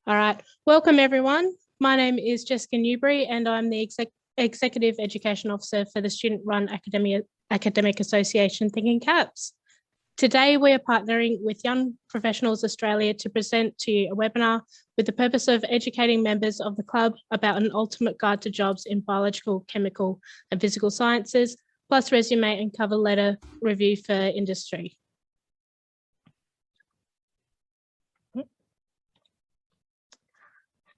All right. Welcome, everyone. My name is Jessica Newbury, and I'm the Executive Education Officer for the student-run academic association Thinking CaPS. Today, we are partnering with Young Professionals Australia to present to you a webinar with the purpose of educating members of the club about an ultimate guide to jobs in biological, chemical, and physical sciences, plus resume and cover letter review for industry.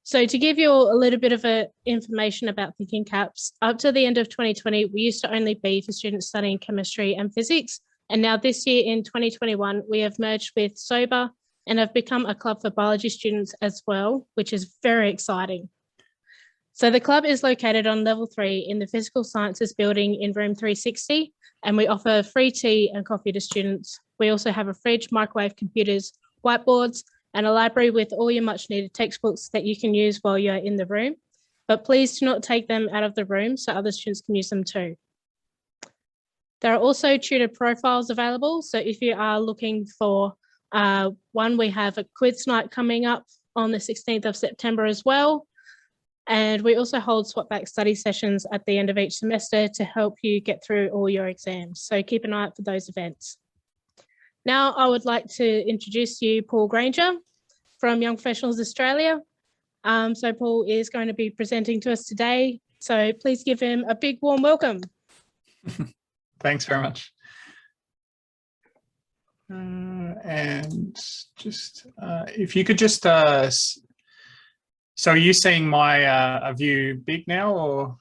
So to give you all a little bit of information about Thinking CaPS, up to the end of 2020, we used to only be for students studying chemistry and physics. And now this year in 2021, we have merged with SOBA and have become a club for biology students as well, which is very exciting. So the club is located on level 3 in the Physical Sciences building in room 360, and we offer free tea and coffee to students. We also have a fridge, microwave, computers, whiteboards, and a library with all your much needed textbooks that you can use while you're in the room. But please do not take them out of the room so other students can use them too. There are also tutor profiles available. So if you are looking for one, we have a quiz night coming up on the 16th of September as well. And we also hold swap back study sessions at the end of each semester to help you get through all your exams. So keep an eye out for those events. Now I would like to introduce you Paul Grainger from Young Professionals Australia. So Paul is going to be presenting to us today. So please give him a big warm welcome. Thanks very much. And just if you could just, so are you seeing my view big now or?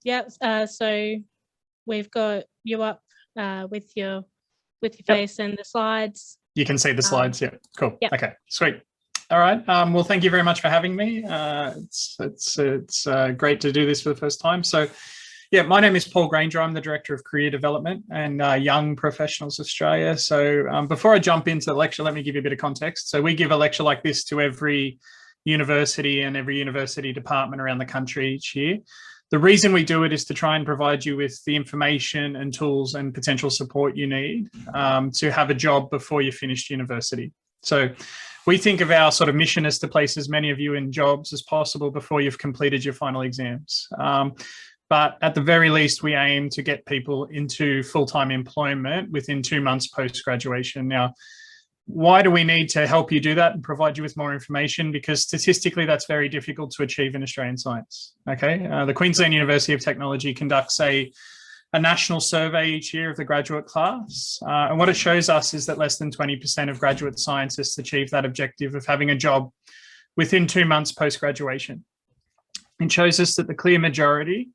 Yeah, so we've got you up with your face and the slides. You can see the slides, yeah, cool. Yep. Okay, sweet. All right, well, thank you very much for having me. It's great to do this for the first time. So yeah, my name is Paul Grainger. I'm the Director of Career Development and Young Professionals Australia. So before I jump into the lecture, let me give you a bit of context. So we give a lecture like this to every university and every university department around the country each year. The reason we do it is to try and provide you with the information and tools and potential support you need to have a job before you finished university. So we think of our sort of mission as to place as many of you in jobs as possible before you've completed your final exams. But at the very least, we aim to get people into full-time employment within 2 months post-graduation. Now, why do we need to help you do that and provide you with more information? Because statistically, that's very difficult to achieve in Australian science. Okay, the Queensland University of Technology conducts a national survey each year of the graduate class. And what it shows us is that less than 20% of graduate scientists achieve that objective of having a job within 2 months post-graduation. It shows us that the clear majority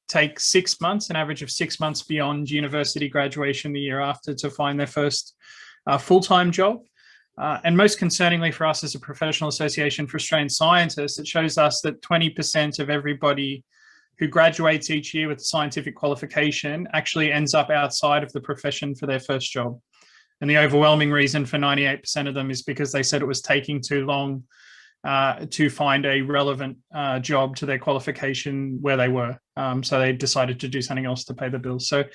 take 6 months, an average of 6 months beyond university graduation the year after to find their first full-time job. And most concerningly for us as a professional association for Australian scientists, it shows us that 20% of everybody who graduates each year with a scientific qualification actually ends up outside of the profession for their first job. And the overwhelming reason for 98% of them is because they said it was taking too long to find a relevant job to their qualification where they were. So they decided to do something else to pay the bills. So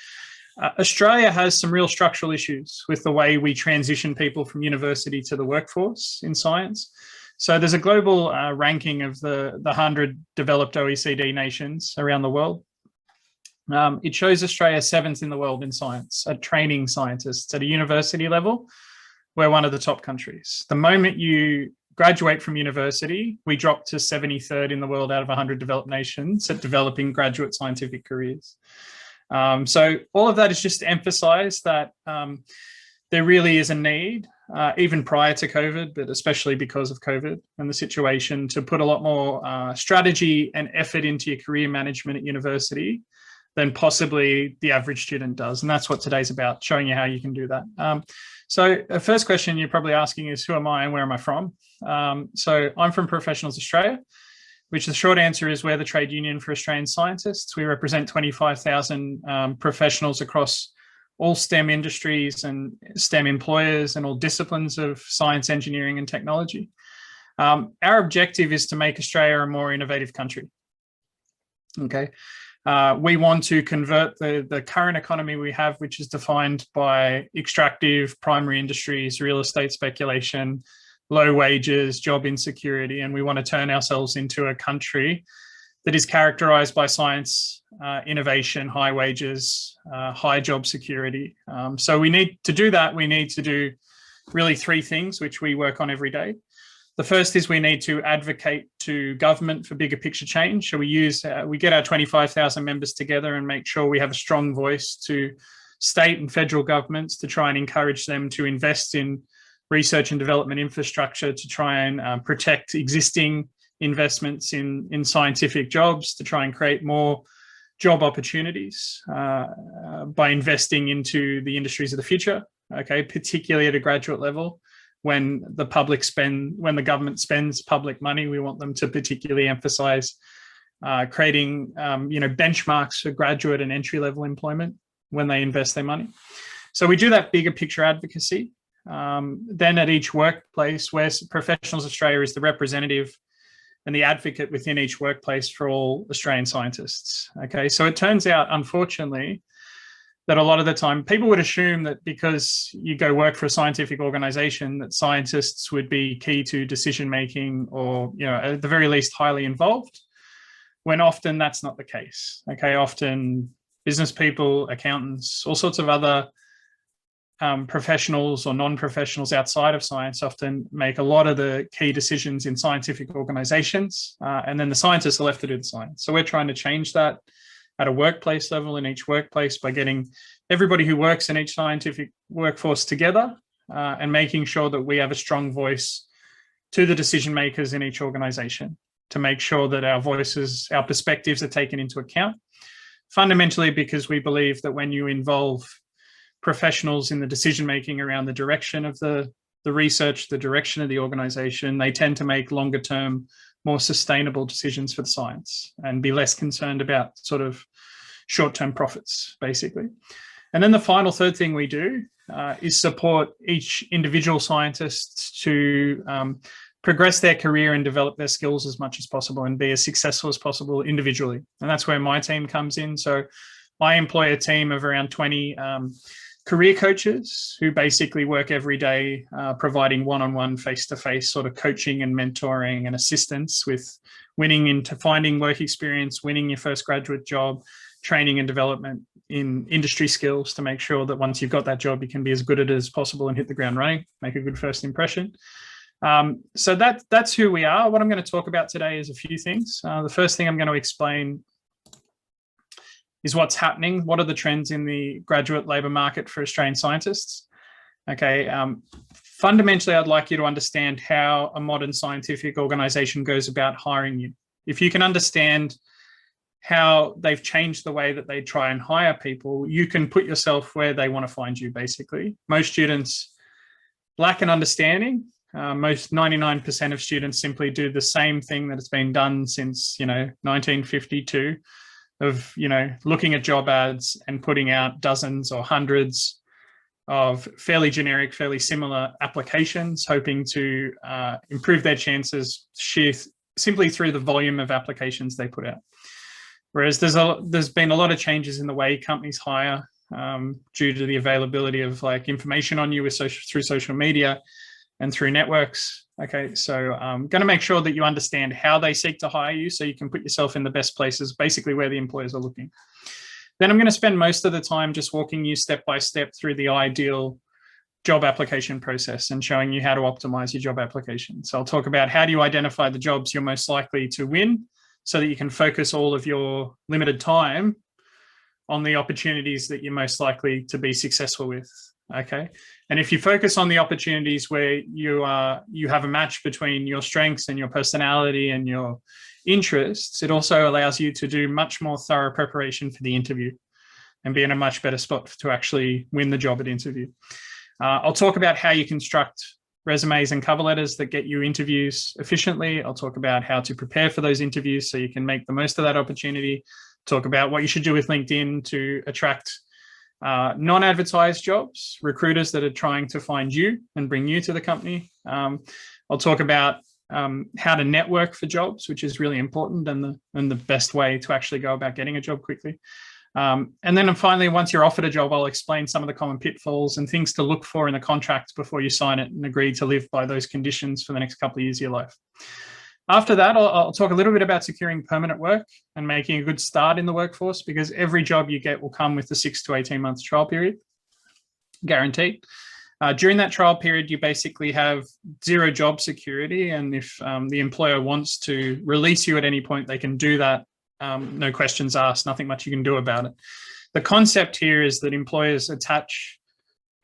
Australia has some real structural issues with the way we transition people from university to the workforce in science. So there's a global ranking of the 100 developed OECD nations around the world. It shows Australia 7th in the world in science at training scientists at a university level. We're one of the top countries. The moment you graduate from university, we drop to 73rd in the world out of 100 developed nations at developing graduate scientific careers. So all of that is just to emphasize that there really is a need, even prior to COVID, but especially because of COVID and the situation, to put a lot more strategy and effort into your career management at university than possibly the average student does. And that's what today's about, showing you how you can do that. So the first question you're probably asking is, who am I and where am I from? So I'm from Professionals Australia, which the short answer is we're the trade union for Australian scientists. We represent 25,000 professionals across all STEM industries and STEM employers and all disciplines of science, engineering, and technology. Our objective is to make Australia a more innovative country. Okay. We want to convert the current economy we have, which is defined by extractive primary industries, real estate speculation, low wages, job insecurity, and we want to turn ourselves into a country that is characterized by science, innovation, high wages, high job security. So we need to do that. We need to do really three things, which we work on every day. The first is we need to advocate to government for bigger picture change. So we get our 25,000 members together and make sure we have a strong voice to state and federal governments to try and encourage them to invest in research and development infrastructure, to try and protect existing investments in scientific jobs, to try and create more job opportunities by investing into the industries of the future, okay, particularly at a graduate level. When the government spends public money, we want them to particularly emphasize creating benchmarks for graduate and entry-level employment when they invest their money. So we do that bigger picture advocacy. Then at each workplace, where Professionals Australia is the representative and the advocate within each workplace for all Australian scientists. Okay, so it turns out, unfortunately, that a lot of the time people would assume that because you go work for a scientific organization that scientists would be key to decision making, or at the very least highly involved, when often that's not the case. Okay, often business people, accountants, all sorts of other professionals or non-professionals outside of science often make a lot of the key decisions in scientific organizations, and then the scientists are left to do the science. So we're trying to change that at a workplace level in each workplace by getting everybody who works in each scientific workforce together and making sure that we have a strong voice to the decision makers in each organization to make sure that our voices, our perspectives are taken into account. Fundamentally, because we believe that when you involve professionals in the decision making around the direction of the research, the direction of the organization, they tend to make longer term, more sustainable decisions for the science and be less concerned about sort of short-term profits, basically. And then the final third thing we do is support each individual scientist to progress their career and develop their skills as much as possible and be as successful as possible individually. And that's where my team comes in. So I employ a team of around 20 career coaches who basically work every day providing one-on-one, face-to-face sort of coaching and mentoring and assistance with winning into finding work experience, winning your first graduate job, training and development in industry skills to make sure that once you've got that job, you can be as good at it as possible and hit the ground running, make a good first impression. So that's who we are. What I'm going to talk about today is a few things. The first thing I'm going to explain is what's happening. What are the trends in the graduate labour market for Australian scientists? Okay, fundamentally, I'd like you to understand how a modern scientific organisation goes about hiring you. If you can understand how they've changed the way that they try and hire people, you can put yourself where they want to find you, basically. Most students lack an understanding. Most 99% of students simply do the same thing that has been done since 1952 of looking at job ads and putting out dozens or hundreds of fairly generic, fairly similar applications, hoping to improve their chances simply through the volume of applications they put out. Whereas there's been a lot of changes in the way companies hire due to the availability of information on you through social media and through networks. Okay, so I'm going to make sure that you understand how they seek to hire you so you can put yourself in the best places, basically where the employers are looking. Then I'm going to spend most of the time just walking you step by step through the ideal job application process and showing you how to optimize your job application. So I'll talk about how do you identify the jobs you're most likely to win so that you can focus all of your limited time on the opportunities that you're most likely to be successful with. Okay, and if you focus on the opportunities where you have a match between your strengths and your personality and your interests, it also allows you to do much more thorough preparation for the interview and be in a much better spot to actually win the job at interview. I'll talk about how you construct resumes and cover letters that get you interviews efficiently. I'll talk about how to prepare for those interviews so you can make the most of that opportunity. Talk about what you should do with LinkedIn to attract non-advertised jobs, recruiters that are trying to find you and bring you to the company. I'll talk about how to network for jobs, which is really important and the best way to actually go about getting a job quickly. And then finally, once you're offered a job, I'll explain some of the common pitfalls and things to look for in the contract before you sign it and agree to live by those conditions for the next couple of years of your life. After that, I'll talk a little bit about securing permanent work and making a good start in the workforce, because every job you get will come with a 6 to 18 month trial period, guaranteed. During that trial period, you basically have zero job security. And if the employer wants to release you at any point, they can do that. No questions asked, nothing much you can do about it. The concept here is that employers attach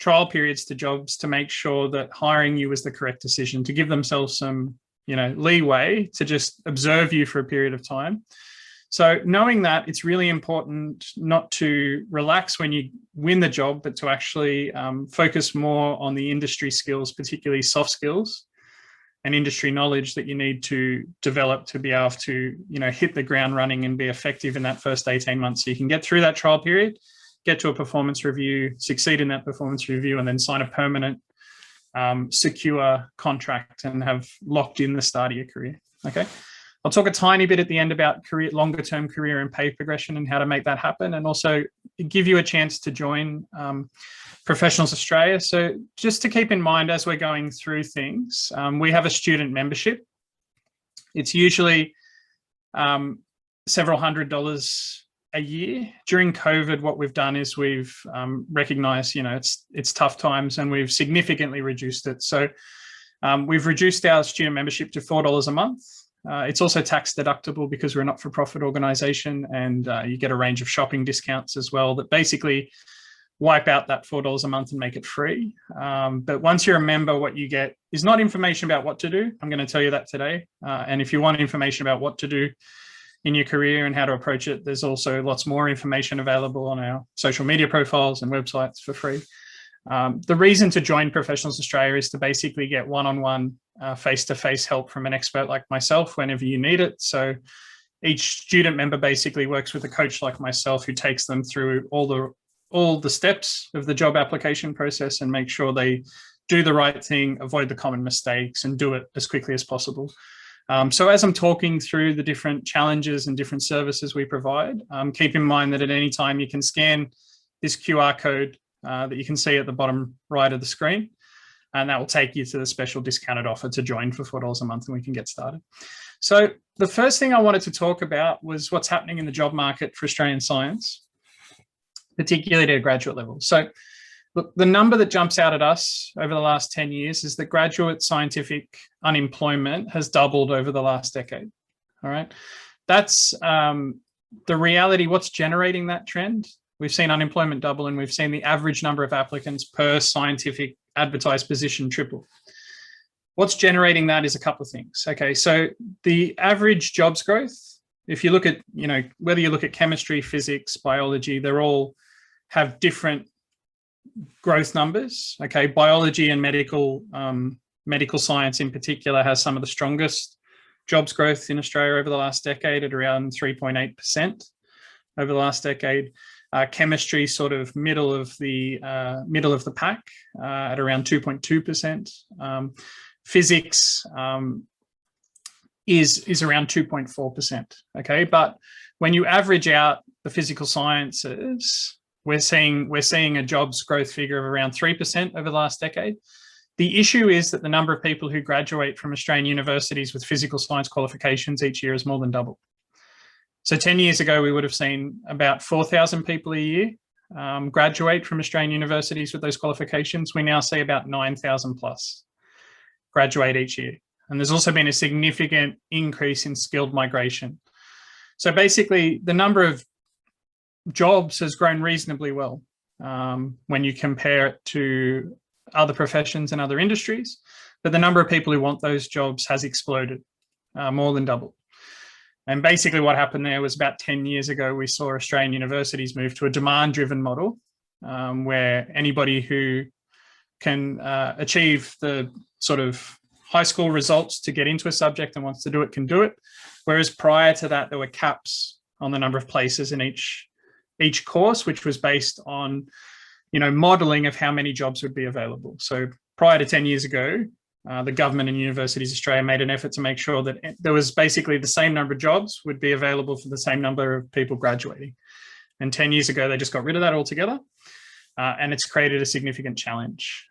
trial periods to jobs to make sure that hiring you is the correct decision, to give themselves some, leeway to just observe you for a period of time. So knowing that, it's really important not to relax when you win the job, but to actually focus more on the industry skills, particularly soft skills and industry knowledge that you need to develop to be able to, hit the ground running and be effective in that first 18 months. So you can get through that trial period, get to a performance review, succeed in that performance review, and then sign a permanent, secure contract and have locked in the start of your career. Okay. I'll talk a tiny bit at the end about longer-term career and pay progression and how to make that happen, and also give you a chance to join Professionals Australia. So just to keep in mind as we're going through things, we have a student membership. It's usually several $100s a year. During COVID, what we've done is we've recognised, it's tough times, and we've significantly reduced it. So we've reduced our student membership to $4 a month. It's also tax deductible because we're a not-for-profit organisation, and you get a range of shopping discounts as well that basically wipe out that $4 a month and make it free. But once you're a member, what you get is not information about what to do. I'm going to tell you that today. And if you want information about what to do in your career and how to approach it, there's also lots more information available on our social media profiles and websites for free. The reason to join Professionals Australia is to basically get one-on-one face-to-face help from an expert like myself whenever you need it. So each student member basically works with a coach like myself who takes them through all the steps of the job application process and make sure they do the right thing, avoid the common mistakes, and do it as quickly as possible. So as I'm talking through the different challenges and different services we provide, keep in mind that at any time you can scan this QR code that you can see at the bottom right of the screen, and that will take you to the special discounted offer to join for $4 a month, and we can get started. So the first thing I wanted to talk about was what's happening in the job market for Australian science, particularly at a graduate level. So look, the number that jumps out at us over the last 10 years is that graduate scientific unemployment has doubled over the last decade. All right. That's the reality. What's generating that trend? We've seen unemployment double, and we've seen the average number of applicants per scientific advertised position triple. What's generating that is a couple of things. Okay, so the average jobs growth, if you look at, whether you look at chemistry, physics, biology, they're all have different growth numbers. Okay, biology and medical science in particular has some of the strongest jobs growth in Australia over the last decade at around 3.8% over the last decade. Chemistry sort of middle of the pack at around 2.2%. Physics is around 2.4%. Okay, but when you average out the physical sciences, we're seeing a jobs growth figure of around 3% over the last decade. The issue is that the number of people who graduate from Australian universities with physical science qualifications each year is more than double. So 10 years ago, we would have seen about 4,000 people a year graduate from Australian universities with those qualifications. We now see about 9,000 plus graduate each year. And there's also been a significant increase in skilled migration. So basically, the number of jobs has grown reasonably well when you compare it to other professions and other industries. But the number of people who want those jobs has exploded, more than doubled. And basically what happened there was about 10 years ago, we saw Australian universities move to a demand-driven model where anybody who can achieve the sort of high school results to get into a subject and wants to do it can do it. Whereas prior to that, there were caps on the number of places in each course, which was based on, modeling of how many jobs would be available. So prior to 10 years ago, the government and Universities Australia made an effort to make sure that there was basically the same number of jobs would be available for the same number of people graduating. And 10 years ago, they just got rid of that altogether. And it's created a significant challenge.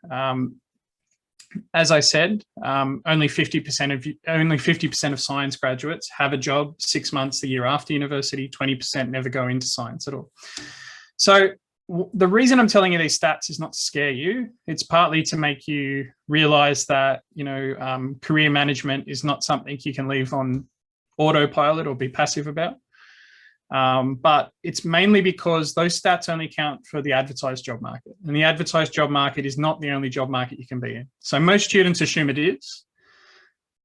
As I said, only 50% of science graduates have a job 6 months the year after university. 20% never go into science at all. So the reason I'm telling you these stats is not to scare you. It's partly to make you realize that, career management is not something you can leave on autopilot or be passive about. But it's mainly because those stats only count for the advertised job market. And the advertised job market is not the only job market you can be in. So most students assume it is.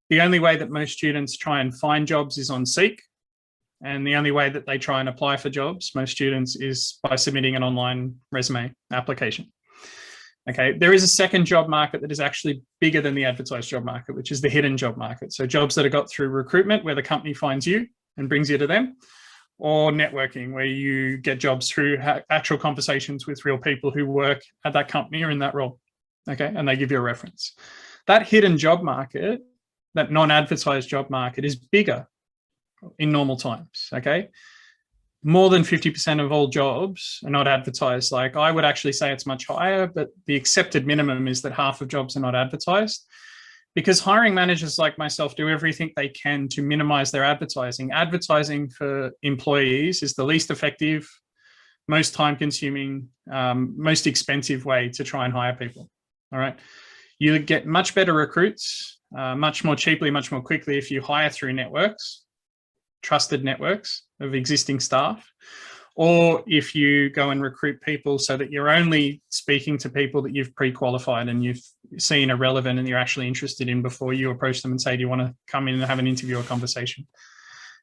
The only way that most students try and find jobs is on Seek. And the only way that they try and apply for jobs, most students, is by submitting an online resume application. Okay, there is a second job market that is actually bigger than the advertised job market, which is the hidden job market. So jobs that are got through recruitment, where the company finds you and brings you to them, or networking, where you get jobs through actual conversations with real people who work at that company or in that role, okay, and they give you a reference. That hidden job market, that non-advertised job market, is bigger in normal times, okay? More than 50% of all jobs are not advertised. Like, I would actually say it's much higher, but the accepted minimum is that half of jobs are not advertised, because hiring managers like myself do everything they can to minimize their advertising. Advertising for employees is the least effective, most time-consuming, most expensive way to try and hire people, all right? You get much better recruits, much more cheaply, much more quickly if you hire through networks, trusted networks of existing staff, or if you go and recruit people so that you're only speaking to people that you've pre-qualified and you've seen are relevant and you're actually interested in before you approach them and say, do you want to come in and have an interview or conversation?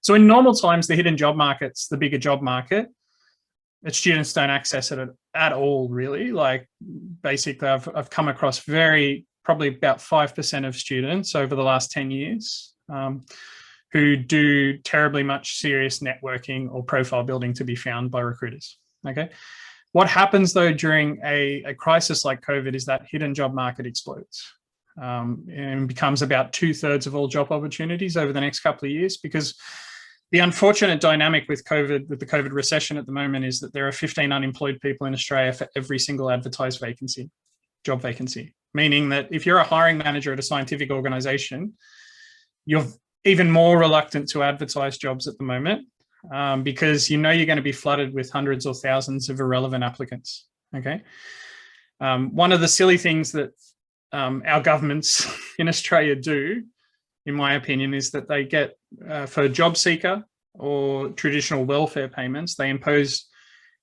So in normal times, the hidden job market's the bigger job market, but students don't access it at all, really. Like, basically, I've come across probably about 5% of students over the last 10 years who do terribly much serious networking or profile building to be found by recruiters, okay? What happens, though, during a crisis like COVID is that hidden job market explodes and becomes about 2/3 of all job opportunities over the next couple of years, because the unfortunate dynamic with COVID, with the COVID recession at the moment, is that there are 15 unemployed people in Australia for every single advertised vacancy, job vacancy, meaning that if you're a hiring manager at a scientific organization, you're even more reluctant to advertise jobs at the moment because you're going to be flooded with hundreds or thousands of irrelevant applicants, okay? One of the silly things that our governments in Australia do, in my opinion, is that they get, for job seeker or traditional welfare payments, they impose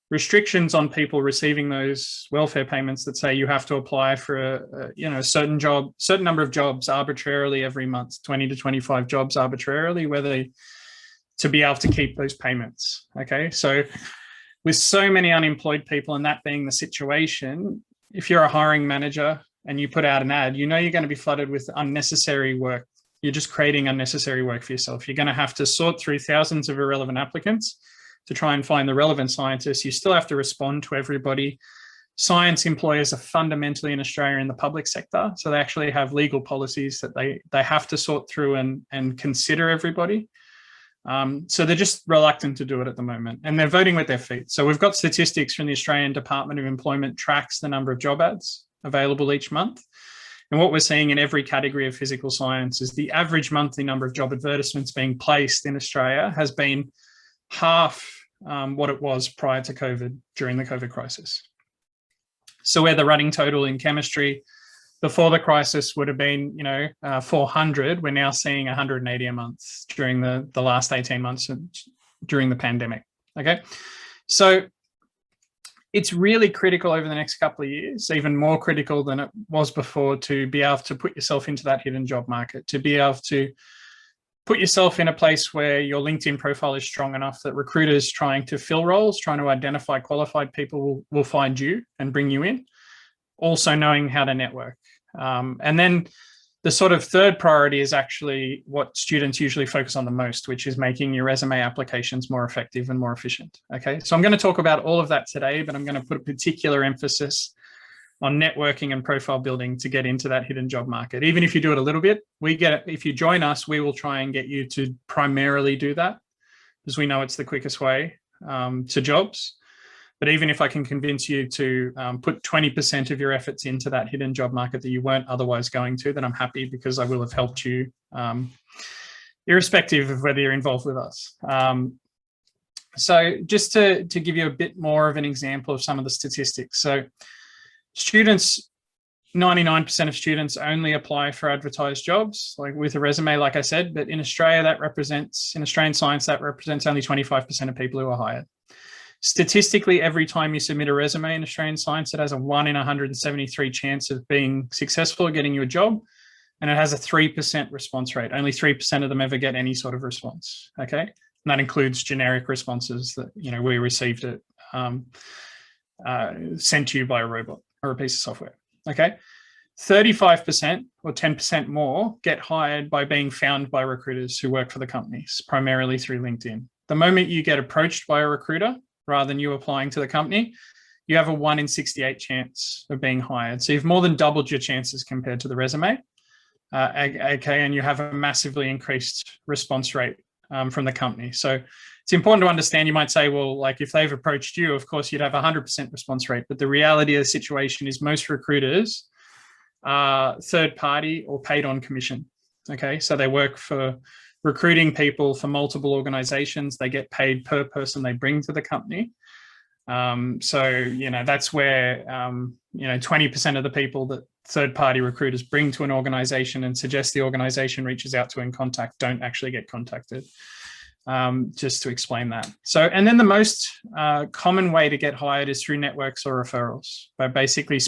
restrictions on people receiving those welfare payments that say you have to apply for a certain number of jobs arbitrarily every month, 20 to 25 jobs arbitrarily, to be able to keep those payments, okay? So with so many unemployed people and that being the situation, if you're a hiring manager and you put out an ad, you're going to be flooded with unnecessary work. You're just creating unnecessary work for yourself. You're going to have to sort through thousands of irrelevant applicants to try and find the relevant scientists. You still have to respond to everybody. Science employers are fundamentally in Australia in the public sector, so they actually have legal policies that they have to sort through and consider everybody. So they're just reluctant to do it at the moment, and they're voting with their feet. So we've got statistics from the Australian Department of Employment tracks the number of job ads available each month. And what we're seeing in every category of physical science is the average monthly number of job advertisements being placed in Australia has been half what it was prior to COVID, during the COVID crisis. So where the running total in chemistry before the crisis would have been, 400, we're now seeing 180 a month during the last 18 months during the pandemic, okay? So it's really critical over the next couple of years, even more critical than it was before, to be able to put yourself into that hidden job market, to be able to put yourself in a place where your LinkedIn profile is strong enough that recruiters trying to fill roles, trying to identify qualified people will find you and bring you in. Also knowing how to network. And then the sort of third priority is actually what students usually focus on the most, which is making your resume applications more effective and more efficient. Okay, so I'm going to talk about all of that today, but I'm going to put a particular emphasis on networking and profile building to get into that hidden job market. Even if you do it a little bit, if you join us, we will try and get you to primarily do that, because we know it's the quickest way to jobs. But even if I can convince you to put 20% of your efforts into that hidden job market that you weren't otherwise going to, then I'm happy, because I will have helped you, irrespective of whether you're involved with us. So just to give you a bit more of an example of some of the statistics. So students, 99% of students only apply for advertised jobs, like with a resume, like I said, but in Australia, in Australian science, that represents only 25% of people who are hired. Statistically, every time you submit a resume in Australian science, it has a 1 in 173 chance of being successful at getting you a job, and it has a 3% response rate. Only 3% of them ever get any sort of response, okay? And that includes generic responses that, you know, we received it sent to you by a robot or a piece of software, okay? 35% or 10% more get hired by being found by recruiters who work for the companies, primarily through LinkedIn. The moment you get approached by a recruiter, rather than you applying to the company, you have a 1 in 68 chance of being hired. So you've more than doubled your chances compared to the resume. Okay, and you have a massively increased response rate from the company. So it's important to understand. You might say, well, like if they've approached you, of course, you'd have a 100% response rate. But the reality of the situation is most recruiters are third party or paid on commission. Okay, so they work for recruiting people for multiple organizations. They get paid per person they bring to the company. So, you know, that's where, you know, 20% of the people that third-party recruiters bring to an organization and suggest the organization reaches out to in contact don't actually get contacted, just to explain that. So, and then the most common way to get hired is through networks or referrals, by basically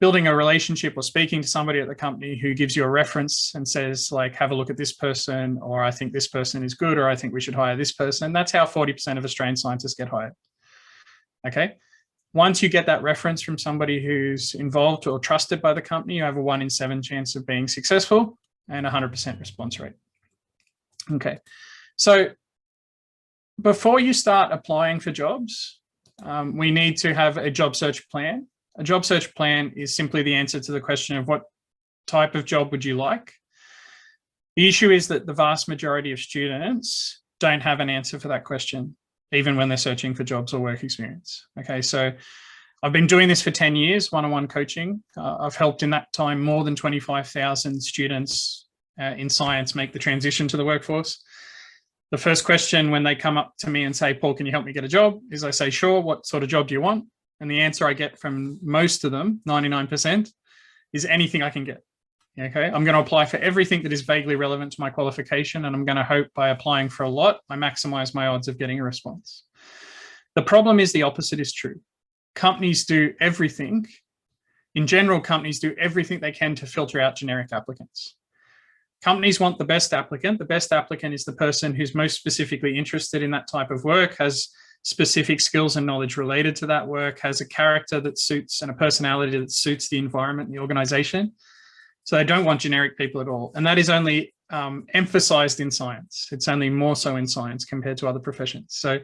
building a relationship or speaking to somebody at the company who gives you a reference and says, like, have a look at this person, or I think this person is good, or I think we should hire this person. That's how 40% of Australian scientists get hired. Okay. Once you get that reference from somebody who's involved or trusted by the company, you have a 1 in 7 chance of being successful and 100% response rate. Okay. So before you start applying for jobs, we need to have a job search plan. A job search plan is simply the answer to the question of what type of job would you like? The issue is that the vast majority of students don't have an answer for that question, even when they're searching for jobs or work experience. Okay, so I've been doing this for 10 years, one-on-one coaching. I've helped in that time more than 25,000 students in science make the transition to the workforce. The first question when they come up to me and say, Paul, can you help me get a job? Is I say, sure, what sort of job do you want? And the answer I get from most of them, 99%, is anything I can get. Okay, I'm going to apply for everything that is vaguely relevant to my qualification, and I'm going to hope by applying for a lot, I maximize my odds of getting a response. The problem is the opposite is true. Companies do everything. In general, companies do everything they can to filter out generic applicants. Companies want the best applicant. The best applicant is the person who's most specifically interested in that type of work, has specific skills and knowledge related to that work, has a character that suits and a personality that suits the environment and the organization. So they don't want generic people at all. And that is only emphasized in science. It's only more so in science compared to other professions. So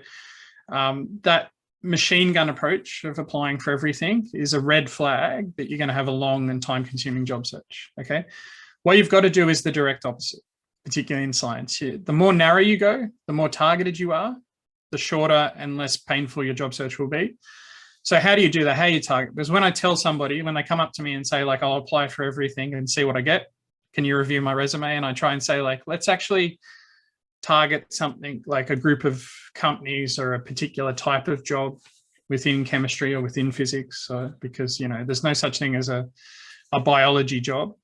that machine gun approach of applying for everything is a red flag that you're going to have a long and time-consuming job search, okay? What you've got to do is the direct opposite, particularly in science. The more narrow you go, the more targeted you are, the shorter and less painful your job search will be. So how do you do that? How do you target? Because when I tell somebody, when they come up to me and say, like, I'll apply for everything and see what I get, can you review my resume? And I try and say, like, let's actually target something like a group of companies or a particular type of job within chemistry or within physics, because, you know, there's no such thing as a biology job.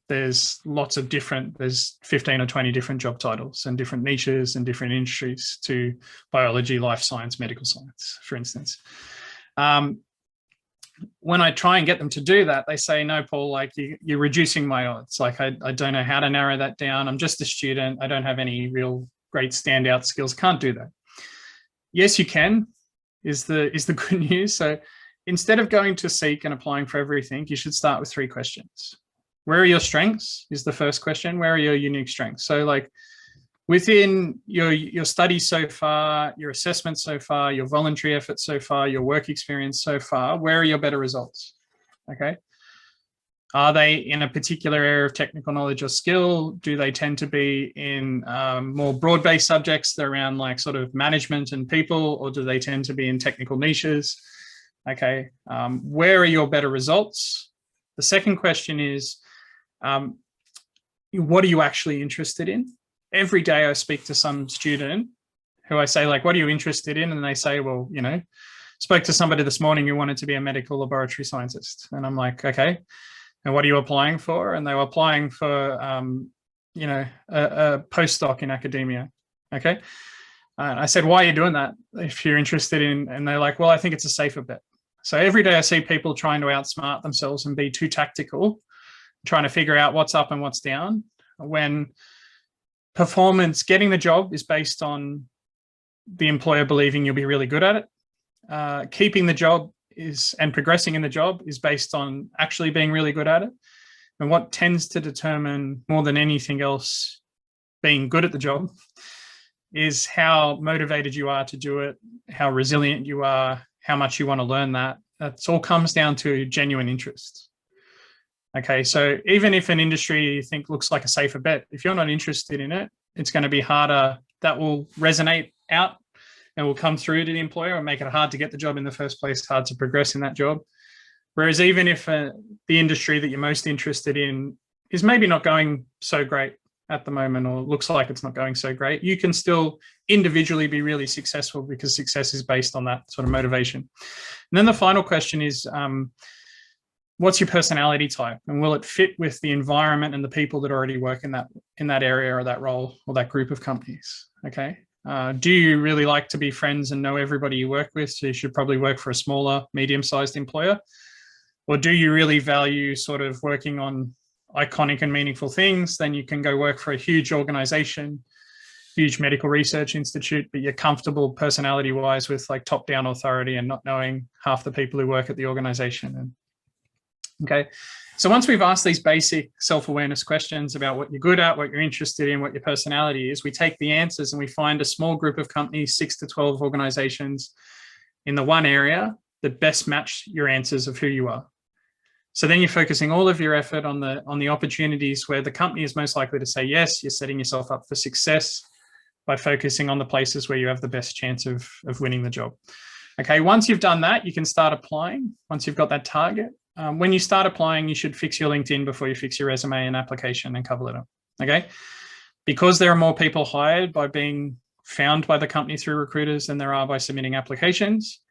There's lots of there's 15 or 20 different job titles and different niches and different industries to biology, life science, medical science, for instance. When I try and get them to do that, they say, no, Paul, like you're reducing my odds. Like, I don't know how to narrow that down. I'm just a student. I don't have any real great standout skills. Can't do that. Yes, you can, is the good news. So instead of going to seek and applying for everything, you should start with 3 questions. Where are your strengths is the first question. Where are your unique strengths? So, like, within your studies so far, your assessments so far, your voluntary efforts so far, your work experience so far, where are your better results? Okay. Are they in a particular area of technical knowledge or skill? Do they tend to be in more broad-based subjects around like sort of management and people, or do they tend to be in technical niches? Okay, where are your better results? The second question is, what are you actually interested in? Every day I speak to some student who I say, like, what are you interested in? And they say, well, you know, spoke to somebody this morning who wanted to be a medical laboratory scientist. And I'm like, okay, and what are you applying for? And they were applying for, you know, a postdoc in academia. Okay. I said, why are you doing that if you're interested in? And they're like, well, I think it's a safer bet. So every day I see people trying to outsmart themselves and be too tactical, trying to figure out what's up and what's down, when performance, getting the job is based on the employer believing you'll be really good at it. Keeping the job and progressing in the job is based on actually being really good at it. And what tends to determine more than anything else being good at the job is how motivated you are to do it, how resilient you are, how much you want to learn that. That all comes down to genuine interest. Okay, so even if an industry you think looks like a safer bet, if you're not interested in it, it's going to be harder. That will resonate out and will come through to the employer and make it hard to get the job in the first place, hard to progress in that job. Whereas even if the industry that you're most interested in is maybe not going so great at the moment, or looks like it's not going so great, you can still individually be really successful, because success is based on that sort of motivation. And then the final question is, what's your personality type, and will it fit with the environment and the people that already work in that area or that role or that group of companies? Okay. Do you really like to be friends and know everybody you work with? So you should probably work for a smaller, medium-sized employer. Or do you really value sort of working on iconic and meaningful things? Then you can go work for a huge organization, huge medical research institute, but you're comfortable personality-wise with like top-down authority and not knowing half the people who work at the organization. Okay, so once we've asked these basic self-awareness questions about what you're good at, what you're interested in, what your personality is, we take the answers and we find a small group of companies, 6 to 12 organizations in the one area that best match your answers of who you are. So then you're focusing all of your effort on the opportunities where the company is most likely to say yes. You're setting yourself up for success by focusing on the places where you have the best chance of winning the job. Okay, once you've done that, you can start applying. Once you've got that target, when you start applying, you should fix your LinkedIn before you fix your resume and application and cover letter. Okay, because there are more people hired by being found by the company through recruiters than there are by submitting applications.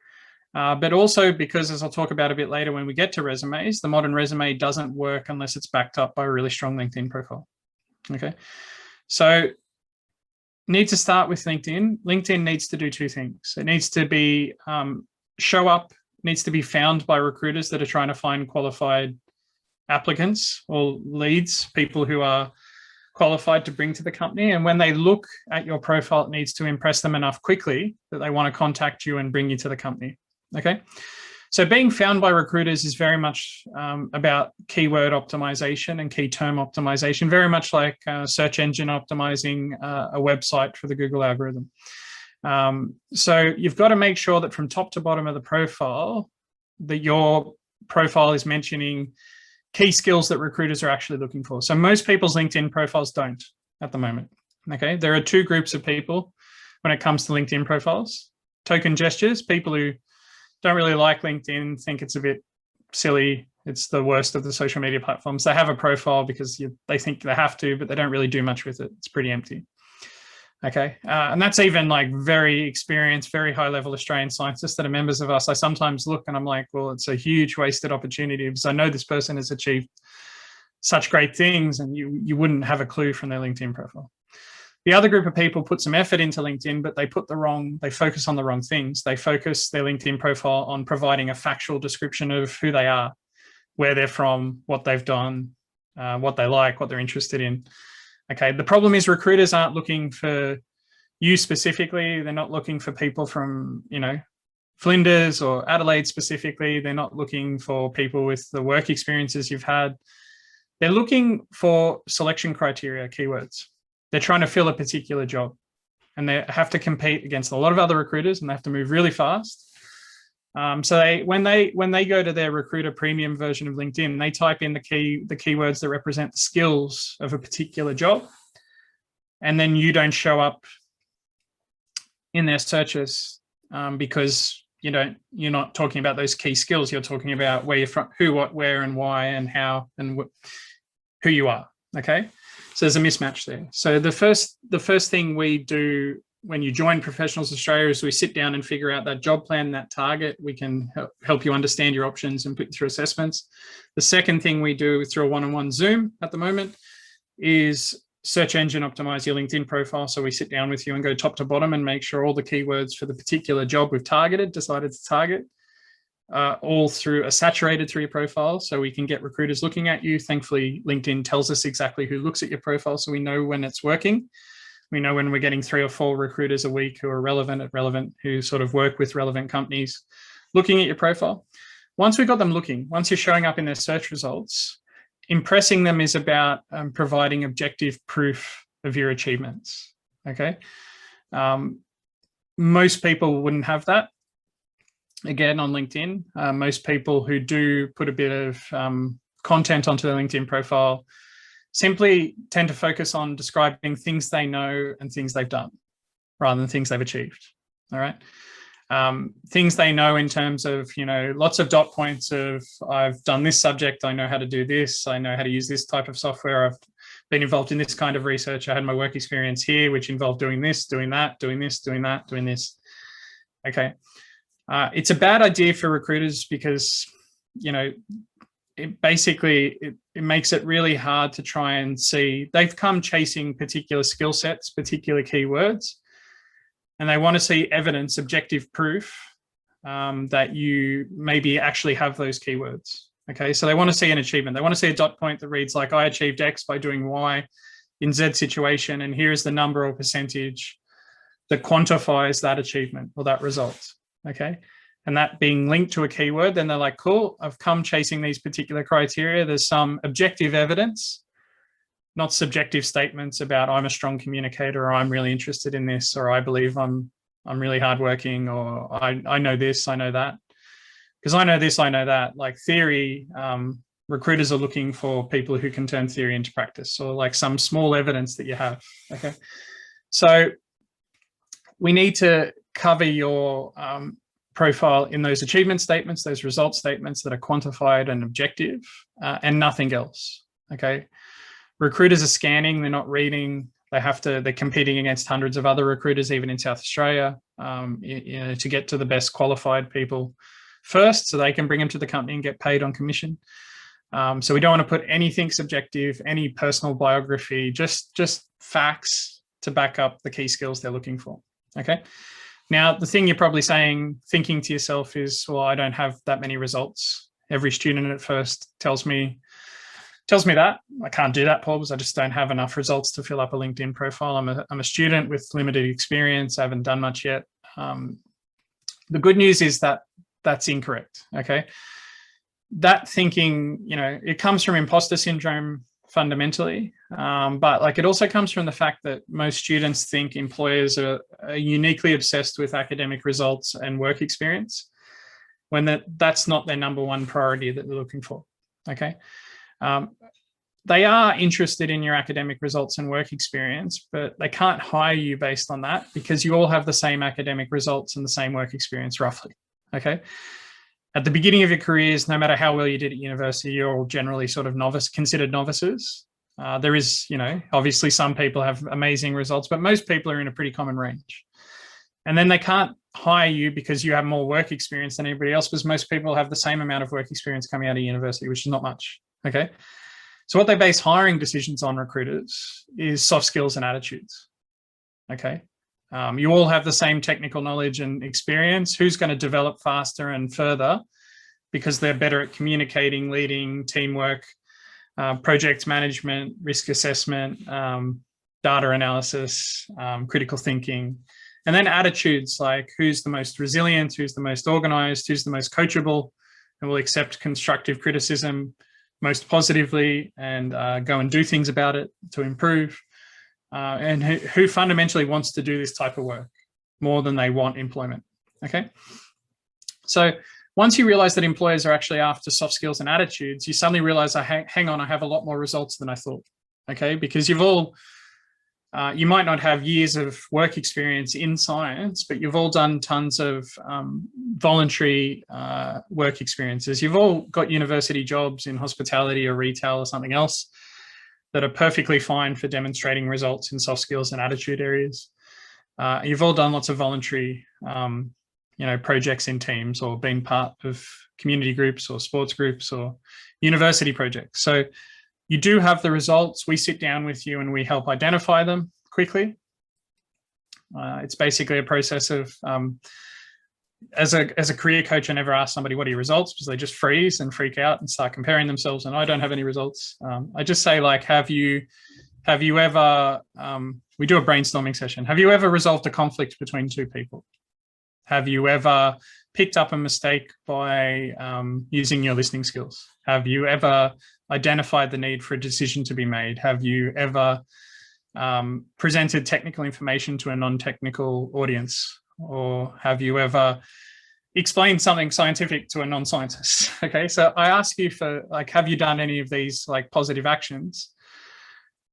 But also because, as I'll talk about a bit later when we get to resumes, the modern resume doesn't work unless it's backed up by a really strong LinkedIn profile. Okay, so need to start with LinkedIn. LinkedIn needs to do two things. It needs to be show up, needs to be found by recruiters that are trying to find qualified applicants or leads, people who are qualified to bring to the company. And when they look at your profile, it needs to impress them enough quickly that they want to contact you and bring you to the company. Okay, so being found by recruiters is very much about keyword optimization and key term optimization, very much like search engine optimizing a website for the Google algorithm. So you've got to make sure that from top to bottom of the profile, that your profile is mentioning key skills that recruiters are actually looking for. So most people's LinkedIn profiles don't at the moment. Okay, there are two groups of people when it comes to LinkedIn profiles. Token gestures, people who don't really like LinkedIn, think it's a bit silly. It's the worst of the social media platforms. They have a profile because they think they have to, but they don't really do much with it. It's pretty empty. Okay, and that's even like very experienced, very high-level Australian scientists that are members of us. I sometimes look and I'm like, well, it's a huge wasted opportunity because I know this person has achieved such great things and you wouldn't have a clue from their LinkedIn profile. The other group of people put some effort into LinkedIn, but they focus on the wrong things. They focus their LinkedIn profile on providing a factual description of who they are, where they're from, what they've done, what they like, what they're interested in. Okay, the problem is recruiters aren't looking for you specifically. They're not looking for people from, Flinders or Adelaide specifically. They're not looking for people with the work experiences you've had. They're looking for selection criteria, keywords. They're trying to fill a particular job and they have to compete against a lot of other recruiters and they have to move really fast. So when they go to their recruiter premium version of LinkedIn, they type in the keywords that represent the skills of a particular job, and then you don't show up in their searches because you're not talking about those key skills. You're talking about where you're from, who, what, where, and why, and how, and who you are. Okay, so there's a mismatch there. So the first thing we do when you join Professionals Australia is we sit down and figure out that job plan, that target. We can help you understand your options and put you through assessments. The second thing we do through a one-on-one Zoom at the moment is search engine optimize your LinkedIn profile. So we sit down with you and go top to bottom and make sure all the keywords for the particular job we've decided to target, all saturated through your profile, so we can get recruiters looking at you. Thankfully, LinkedIn tells us exactly who looks at your profile, so we know when it's working. We know when we're getting 3 or 4 recruiters a week who are relevant, who sort of work with relevant companies, looking at your profile. Once we've got them looking, once you're showing up in their search results, impressing them is about providing objective proof of your achievements. Okay. Most people wouldn't have that. Again, on LinkedIn, most people who do put a bit of content onto their LinkedIn profile simply tend to focus on describing things they know and things they've done rather than things they've achieved. All right. Things they know in terms of, lots of dot points of I've done this subject, I know how to do this, I know how to use this type of software, I've been involved in this kind of research, I had my work experience here, which involved doing this, doing that, doing this, doing that, doing this. Okay. It's a bad idea for recruiters because, it makes it really hard to try and see. They've come chasing particular skill sets, particular keywords, and they want to see evidence, objective proof that you maybe actually have those keywords. Okay, so they want to see an achievement. They want to see a dot point that reads like, I achieved X by doing Y in Z situation, and here's the number or percentage that quantifies that achievement or that result. Okay, and that being linked to a keyword, then they're like, cool, I've come chasing these particular criteria. There's some objective evidence, not subjective statements about I'm a strong communicator, or I'm really interested in this, or I believe I'm really hardworking, or I know this, I know that. Because I know this, I know that. Like theory, recruiters are looking for people who can turn theory into practice, or like some small evidence that you have. Okay, so we need to cover your profile in those achievement statements, those result statements that are quantified and objective, and nothing else. Okay, recruiters are scanning, they're not reading. They're competing against hundreds of other recruiters, even in South Australia, to get to the best qualified people first, so they can bring them to the company and get paid on commission. So we don't want to put anything subjective, any personal biography, just facts to back up the key skills they're looking for. Okay. Now, the thing you're probably thinking to yourself is, well, I don't have that many results. Every student at first tells me that. I can't do that, Paul, because I just don't have enough results to fill up a LinkedIn profile. I'm a student with limited experience. I haven't done much yet. The good news is that that's incorrect. Okay. That thinking, it comes from imposter syndrome fundamentally, but like it also comes from the fact that most students think employers are uniquely obsessed with academic results and work experience, when that's not their number one priority that they're looking for. Okay. They are interested in your academic results and work experience, but they can't hire you based on that, because you all have the same academic results and the same work experience roughly. Okay. At the beginning of your careers, no matter how well you did at university, you're all generally sort of considered novices. There is, obviously some people have amazing results, but most people are in a pretty common range. And then they can't hire you because you have more work experience than anybody else, because most people have the same amount of work experience coming out of university, which is not much. Okay. So what they base hiring decisions on, recruiters, is soft skills and attitudes. Okay. You all have the same technical knowledge and experience. Who's going to develop faster and further because they're better at communicating, leading, teamwork, project management, risk assessment, data analysis, critical thinking, and then attitudes like who's the most resilient, who's the most organized, who's the most coachable, and will accept constructive criticism most positively and go and do things about it to improve. And who fundamentally wants to do this type of work more than they want employment. Okay. So once you realize that employers are actually after soft skills and attitudes, you suddenly realize, hang on, I have a lot more results than I thought. Okay, because you've all, you might not have years of work experience in science, but you've all done tons of voluntary work experiences. You've all got university jobs in hospitality or retail or something else that are perfectly fine for demonstrating results in soft skills and attitude areas. You've all done lots of voluntary projects in teams, or been part of community groups or sports groups or university projects. So you do have the results. We sit down with you and we help identify them quickly. It's basically a process of, as a career coach, I never ask somebody, what are your results? Because they just freeze and freak out and start comparing themselves, and I don't have any results. I just say, like, have you ever, we do a brainstorming session. Have you ever resolved a conflict between two people? Have you ever picked up a mistake by using your listening skills? Have you ever identified the need for a decision to be made? Have you ever presented technical information to a non-technical audience? Or have you ever explained something scientific to a non-scientist? Okay, so I ask you for, like, have you done any of these, like, positive actions?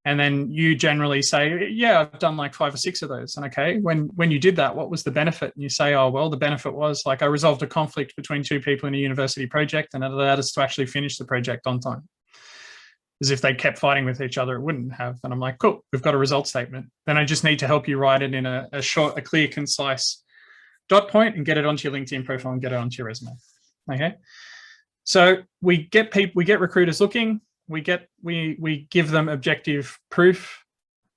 And then you generally say, yeah, I've done like 5 or 6 of those. And okay, when you did that, what was the benefit? And you say, oh, well, the benefit was, like, I resolved a conflict between 2 people in a university project, and it allowed us to actually finish the project on time. As if they kept fighting with each other, it wouldn't have. And I'm like, cool, we've got a result statement. Then I just need to help you write it in a short, a clear, concise dot point and get it onto your LinkedIn profile and get it onto your resume. Okay. So we get recruiters looking. We give them objective proof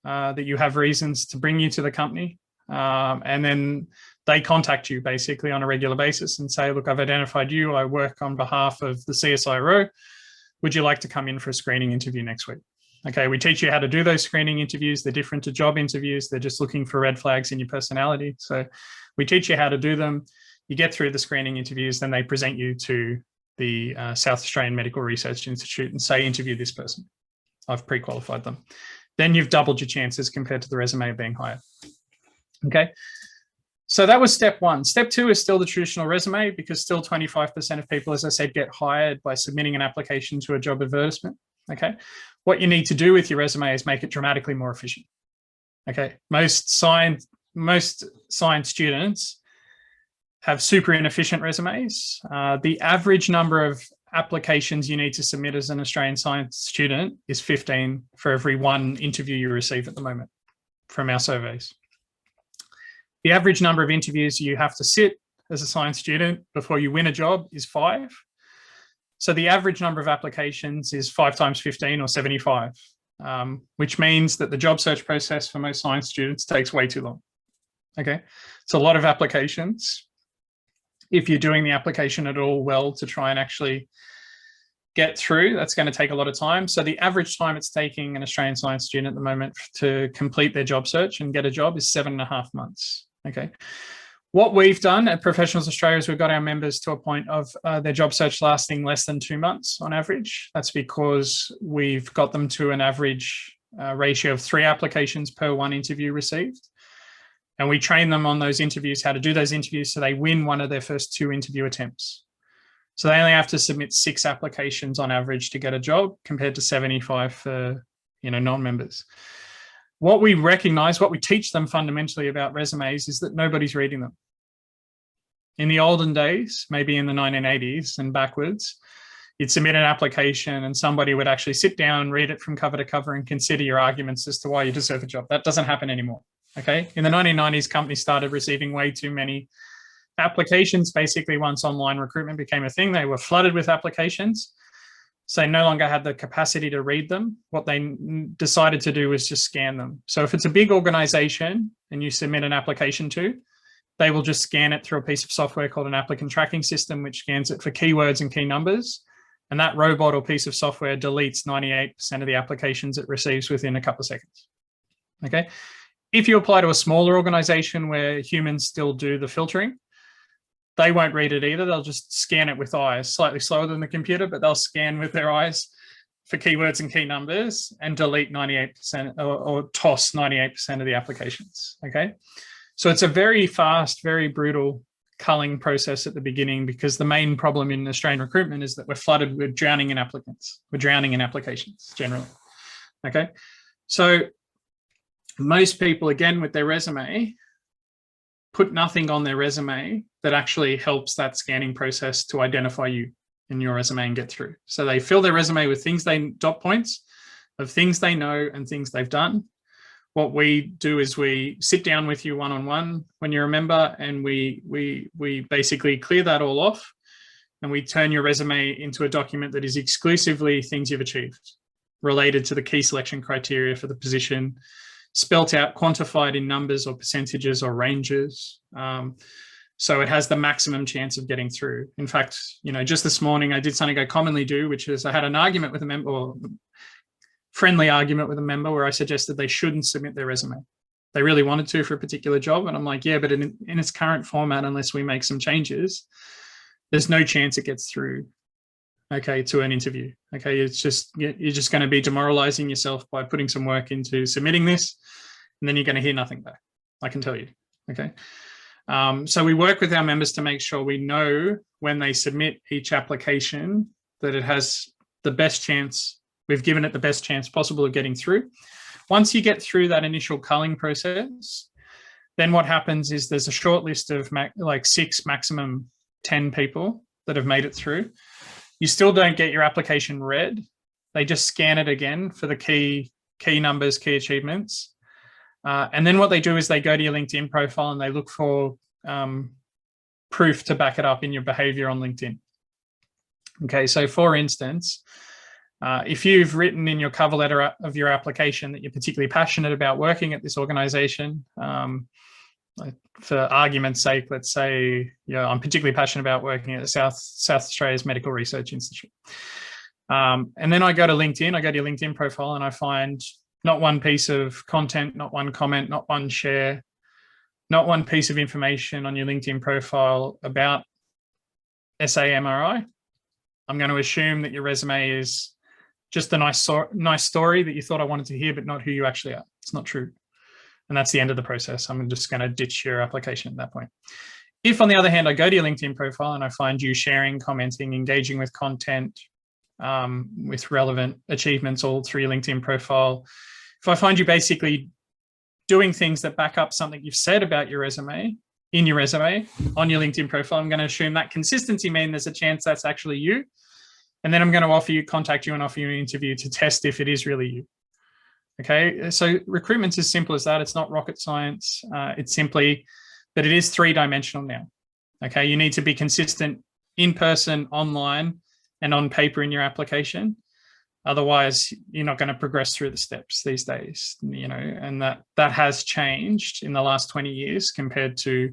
that you have reasons to bring you to the company. And then they contact you basically on a regular basis and say, look, I've identified you. I work on behalf of the CSIRO. Would you like to come in for a screening interview next week? Okay, we teach you how to do those screening interviews. They're different to job interviews. They're just looking for red flags in your personality. So we teach you how to do them. You get through the screening interviews, then they present you to the South Australian Medical Research Institute and say, interview this person. I've pre-qualified them. Then you've doubled your chances compared to the resume of being hired. Okay. So that was step 1. Step 2 is still the traditional resume, because still 25% of people, as I said, get hired by submitting an application to a job advertisement. Okay. What you need to do with your resume is make it dramatically more efficient. Okay. Most science students have super inefficient resumes. The average number of applications you need to submit as an Australian science student is 15 for every 1 interview you receive at the moment from our surveys. The average number of interviews you have to sit as a science student before you win a job is 5. So the average number of applications is 5 times 15 or 75, which means that the job search process for most science students takes way too long. Okay, it's a lot of applications. If you're doing the application at all well to try and actually get through, that's going to take a lot of time. So the average time it's taking an Australian science student at the moment to complete their job search and get a job is 7.5 months. Okay. What we've done at Professionals Australia is we've got our members to a point of their job search lasting less than 2 months on average. That's because we've got them to an average ratio of 3 applications per 1 interview received. And we train them on those interviews, how to do those interviews, so they win one of their first 2 interview attempts. So they only have to submit 6 applications on average to get a job, compared to 75 for non-members. What we recognize, what we teach them fundamentally about resumes is that nobody's reading them. In the olden days, maybe in the 1980s and backwards, you'd submit an application and somebody would actually sit down, read it from cover to cover and consider your arguments as to why you deserve a job. That doesn't happen anymore. Okay. In the 1990s, companies started receiving way too many applications. Basically, once online recruitment became a thing, they were flooded with applications. So they no longer had the capacity to read them. What they decided to do was just scan them. So if it's a big organization and you submit an application to, they will just scan it through a piece of software called an applicant tracking system, which scans it for keywords and key numbers. And that robot or piece of software deletes 98% of the applications it receives within a couple of seconds. Okay. If you apply to a smaller organization where humans still do the filtering, they won't read it either. They'll just scan it with eyes, slightly slower than the computer, but they'll scan with their eyes for keywords and key numbers and delete 98% or toss 98% of the applications. Okay. So it's a very fast, very brutal culling process at the beginning, because the main problem in Australian recruitment is that we're flooded with drowning in applicants. We're drowning in applications generally. Okay. So most people, again, with their resume, put nothing on their resume that actually helps that scanning process to identify you in your resume and get through. So they fill their resume with things dot points of things they know and things they've done. What we do is we sit down with you one-on-one when you're a member, and we basically clear that all off, and we turn your resume into a document that is exclusively things you've achieved related to the key selection criteria for the position, spelt out, quantified in numbers or percentages or ranges. So it has the maximum chance of getting through. In fact, just this morning I did something I commonly do, which is I had an argument with a member, or friendly argument with a member, where I suggested they shouldn't submit their resume. They really wanted to for a particular job. And I'm like, yeah, but in its current format, unless we make some changes, there's no chance it gets through, okay, to an interview. Okay, you're just going to be demoralizing yourself by putting some work into submitting this, and then you're going to hear nothing back, I can tell you. Okay. So we work with our members to make sure we know when they submit each application that it has the best chance, we've given it the best chance possible of getting through. Once you get through that initial culling process, then what happens is there's a short list of like 6, maximum 10 people that have made it through. You still don't get your application read. They just scan it again for the key numbers, key achievements. And then what they do is they go to your LinkedIn profile and they look for proof to back it up in your behavior on LinkedIn. Okay, so for instance, if you've written in your cover letter of your application that you're particularly passionate about working at this organization, for argument's sake, let's say, I'm particularly passionate about working at the South Australia's Medical Research Institute. And then I go to LinkedIn, I go to your LinkedIn profile, and I find not one piece of content, not one comment, not one share, not one piece of information on your LinkedIn profile about SAMRI. I'm going to assume that your resume is just a nice story that you thought I wanted to hear, but not who you actually are. It's not true. And that's the end of the process. I'm just going to ditch your application at that point. If, on the other hand, I go to your LinkedIn profile and I find you sharing, commenting, engaging with content, with relevant achievements all through your LinkedIn profile, if I find you basically doing things that back up something you've said about your resume, in your resume, on your LinkedIn profile, I'm going to assume that consistency means there's a chance that's actually you. And then I'm going to contact you and offer you an interview to test if it is really you. Okay, so recruitment's as simple as that. It's not rocket science. It's simply that it is 3-dimensional now. Okay, you need to be consistent in person, online, and on paper in your application. Otherwise, you're not going to progress through the steps these days, and that has changed in the last 20 years compared to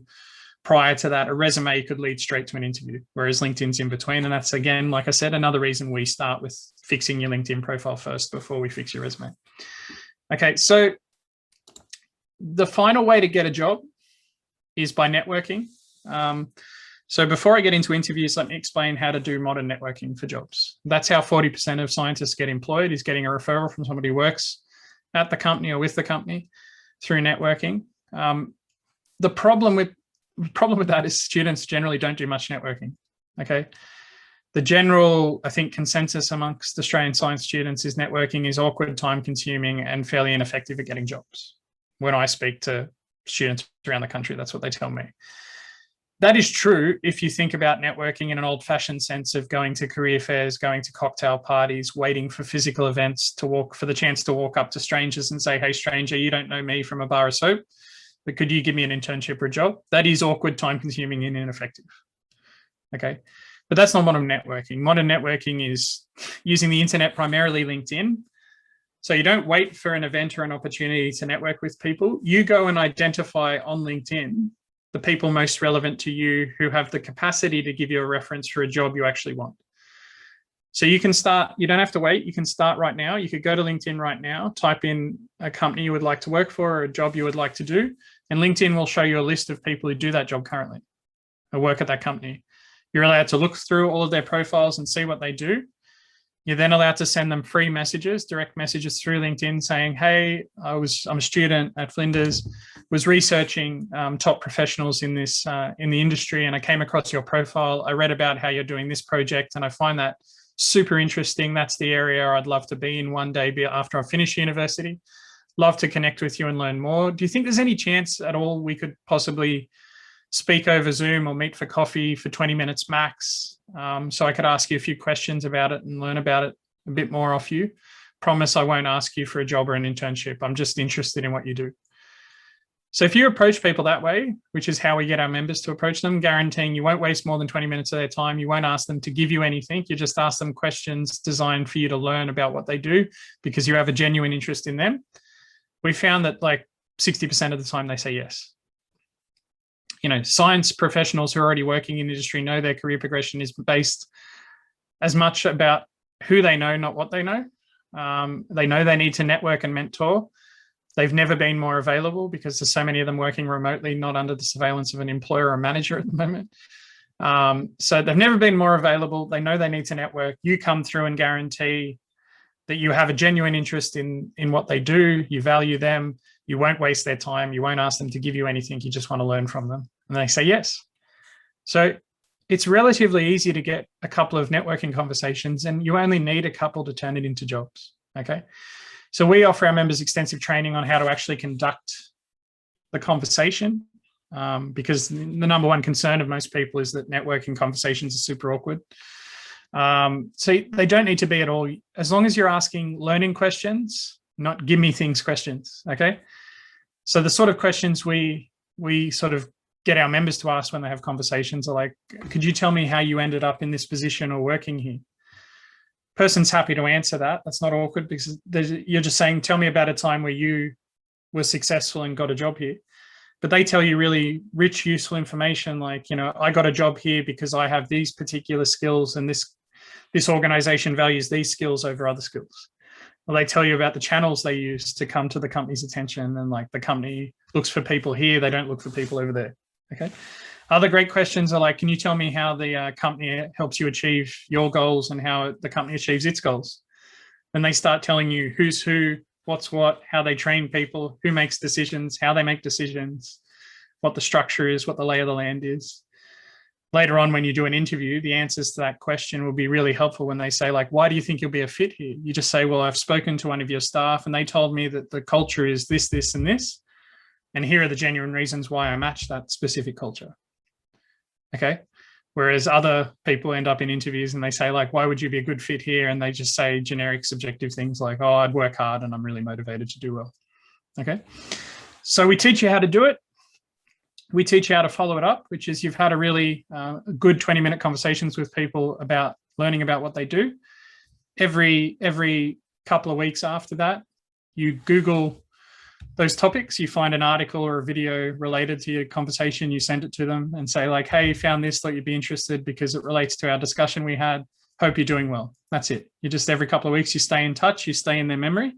prior to that. A resume could lead straight to an interview, whereas LinkedIn's in between. And that's, again, like I said, another reason we start with fixing your LinkedIn profile first before we fix your resume. Okay, so the final way to get a job is by networking. So before I get into interviews, let me explain how to do modern networking for jobs. That's how 40% of scientists get employed, is getting a referral from somebody who works at the company or with the company through networking. The problem with that is students generally don't do much networking, okay? The general, I think, consensus amongst Australian science students is networking is awkward, time-consuming, and fairly ineffective at getting jobs. When I speak to students around the country, that's what they tell me. That is true if you think about networking in an old-fashioned sense of going to career fairs, going to cocktail parties, waiting for physical events for the chance to walk up to strangers and say, hey, stranger, you don't know me from a bar of soap, but could you give me an internship or a job? That is awkward, time-consuming, and ineffective. Okay, but that's not modern networking. Modern networking is using the internet, primarily LinkedIn. So you don't wait for an event or an opportunity to network with people. You go and identify on LinkedIn the people most relevant to you who have the capacity to give you a reference for a job you actually want. So you can start, you don't have to wait, you can start right now. You could go to LinkedIn right now, type in a company you would like to work for or a job you would like to do, and LinkedIn will show you a list of people who do that job currently, who work at that company. You're allowed to look through all of their profiles and see what they do. You're then allowed to send them free messages, direct messages through LinkedIn saying, hey, I'm a student at Flinders. was researching top professionals in this in the industry, and I came across your profile. I read about how you're doing this project, and I find that super interesting. That's the area I'd love to be in one day after I finish university. Love to connect with you and learn more. Do you think there's any chance at all we could possibly speak over Zoom or meet for coffee for 20 minutes max, so I could ask you a few questions about it and learn about it a bit more off you? Promise I won't ask you for a job or an internship. I'm just interested in what you do. So if you approach people that way, which is how we get our members to approach them, guaranteeing you won't waste more than 20 minutes of their time, you won't ask them to give you anything, you just ask them questions designed for you to learn about what they do because you have a genuine interest in them. We found that like 60% of the time they say yes. You know, science professionals who are already working in the industry know their career progression is based as much about who they know, not what they know. They know they need to network and mentor. They've never been more available because there's so many of them working remotely, not under the surveillance of an employer or manager at the moment. So they've never been more available. They know they need to network. You come through and guarantee that you have a genuine interest in what they do. You value them. You won't waste their time. You won't ask them to give you anything. You just want to learn from them. And they say yes. So it's relatively easy to get a couple of networking conversations, and you only need a couple to turn it into jobs. Okay. So we offer our members extensive training on how to actually conduct the conversation, because the number one concern of most people is that networking conversations are super awkward. So they don't need to be at all, as long as you're asking learning questions, not give me things questions. Okay. So the sort of questions we sort of get our members to ask when they have conversations are like, could you tell me how you ended up in this position or working here? Person's happy to answer that. That's not awkward because you're just saying, tell me about a time where you were successful and got a job here. But they tell you really rich, useful information like, you know, I got a job here because I have these particular skills and this organization values these skills over other skills. Well, they tell you about the channels they use to come to the company's attention, and like the company looks for people here, they don't look for people over there. Okay. Other great questions are like, can you tell me how the company helps you achieve your goals and how the company achieves its goals? And they start telling you who's who, what's what, how they train people, who makes decisions, how they make decisions, what the structure is, what the lay of the land is. Later on, when you do an interview, the answers to that question will be really helpful when they say, like, why do you think you'll be a fit here? You just say, well, I've spoken to one of your staff and they told me that the culture is this, this, and this. And here are the genuine reasons why I match that specific culture. Okay. Whereas other people end up in interviews and they say, like, why would you be a good fit here? And they just say generic subjective things like, oh, I'd work hard and I'm really motivated to do well. Okay. So we teach you how to do it. We teach you how to follow it up, which is you've had a really good 20-minute conversations with people about learning about what they do. Every couple of weeks after that, you Google those topics, you find an article or a video related to your conversation, you send it to them and say like, hey, found this, thought you'd be interested because it relates to our discussion we had. Hope you're doing well. That's it. You just every couple of weeks, you stay in touch, you stay in their memory.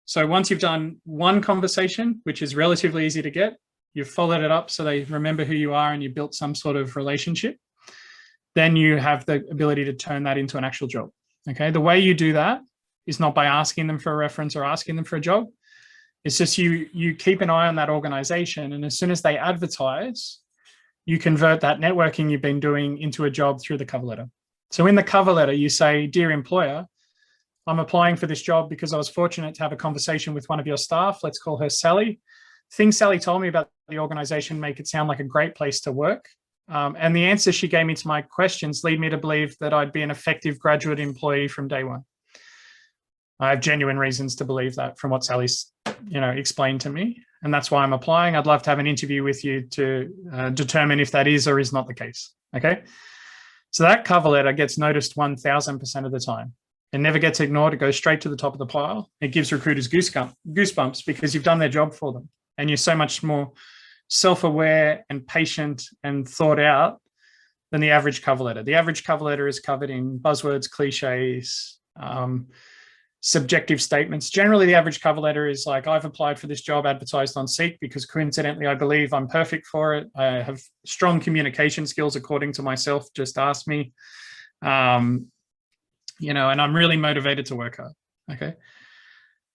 So once you've done one conversation, which is relatively easy to get, you've followed it up so they remember who you are and you built some sort of relationship, then you have the ability to turn that into an actual job. Okay. The way you do that is not by asking them for a reference or asking them for a job. It's just you keep an eye on that organization, and as soon as they advertise, you convert that networking you've been doing into a job through the cover letter. So in the cover letter, you say, dear employer, I'm applying for this job because I was fortunate to have a conversation with one of your staff. Let's call her Sally. Things Sally told me about the organization make it sound like a great place to work. And the answers she gave me to my questions lead me to believe that I'd be an effective graduate employee from day one. I have genuine reasons to believe that from what Sally's, explained to me. And that's why I'm applying. I'd love to have an interview with you to determine if that is or is not the case. Okay. So that cover letter gets noticed 1000% of the time. It never gets ignored. It goes straight to the top of the pile. It gives recruiters goosebumps because you've done their job for them. And you're so much more self-aware and patient and thought out than the average cover letter. The average cover letter is covered in buzzwords, cliches, subjective statements. Generally, the average cover letter is like, I've applied for this job advertised on Seek because coincidentally, I believe I'm perfect for it. I have strong communication skills according to myself. Just ask me. And I'm really motivated to work hard. Okay.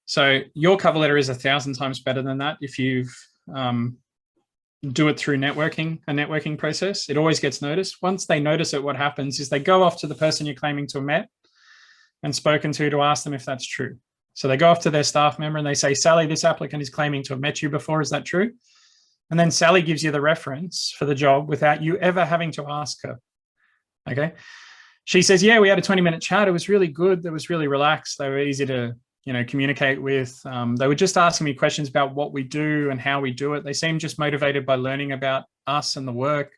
So your cover letter is 1,000 times better than that if you do it through networking, a networking process. It always gets noticed. Once they notice it, what happens is they go off to the person you're claiming to have met and spoken to ask them if that's true. So they go off to their staff member and they say, Sally, this applicant is claiming to have met you before. Is that true? And then Sally gives you the reference for the job without you ever having to ask her. Okay. She says, yeah, we had a 20-minute chat. It was really good. It was really relaxed. They were easy to, communicate with. They were just asking me questions about what we do and how we do it. They seemed just motivated by learning about us and the work.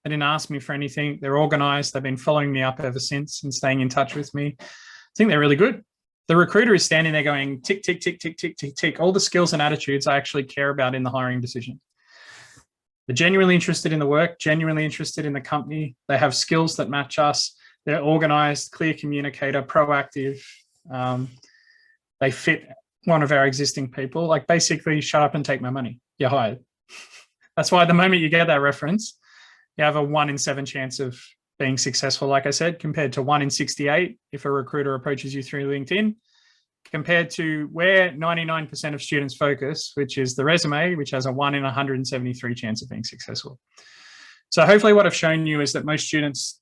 They didn't ask me for anything. They're organized. They've been following me up ever since and staying in touch with me. I think they're really good. The recruiter is standing there going, tick, tick, tick, tick, tick, tick, tick, all the skills and attitudes I actually care about in the hiring decision. They're genuinely interested in the work, genuinely interested in the company. They have skills that match us. They're organized, clear communicator, proactive. They fit one of our existing people. Like basically, shut up and take my money. You're hired. That's why the moment you get that reference, you have a 1 in 7 chance of being successful, like I said, compared to 1 in 68 if a recruiter approaches you through LinkedIn, compared to where 99% of students focus, which is the resume, which has a 1 in 173 chance of being successful. So hopefully what I've shown you is that most students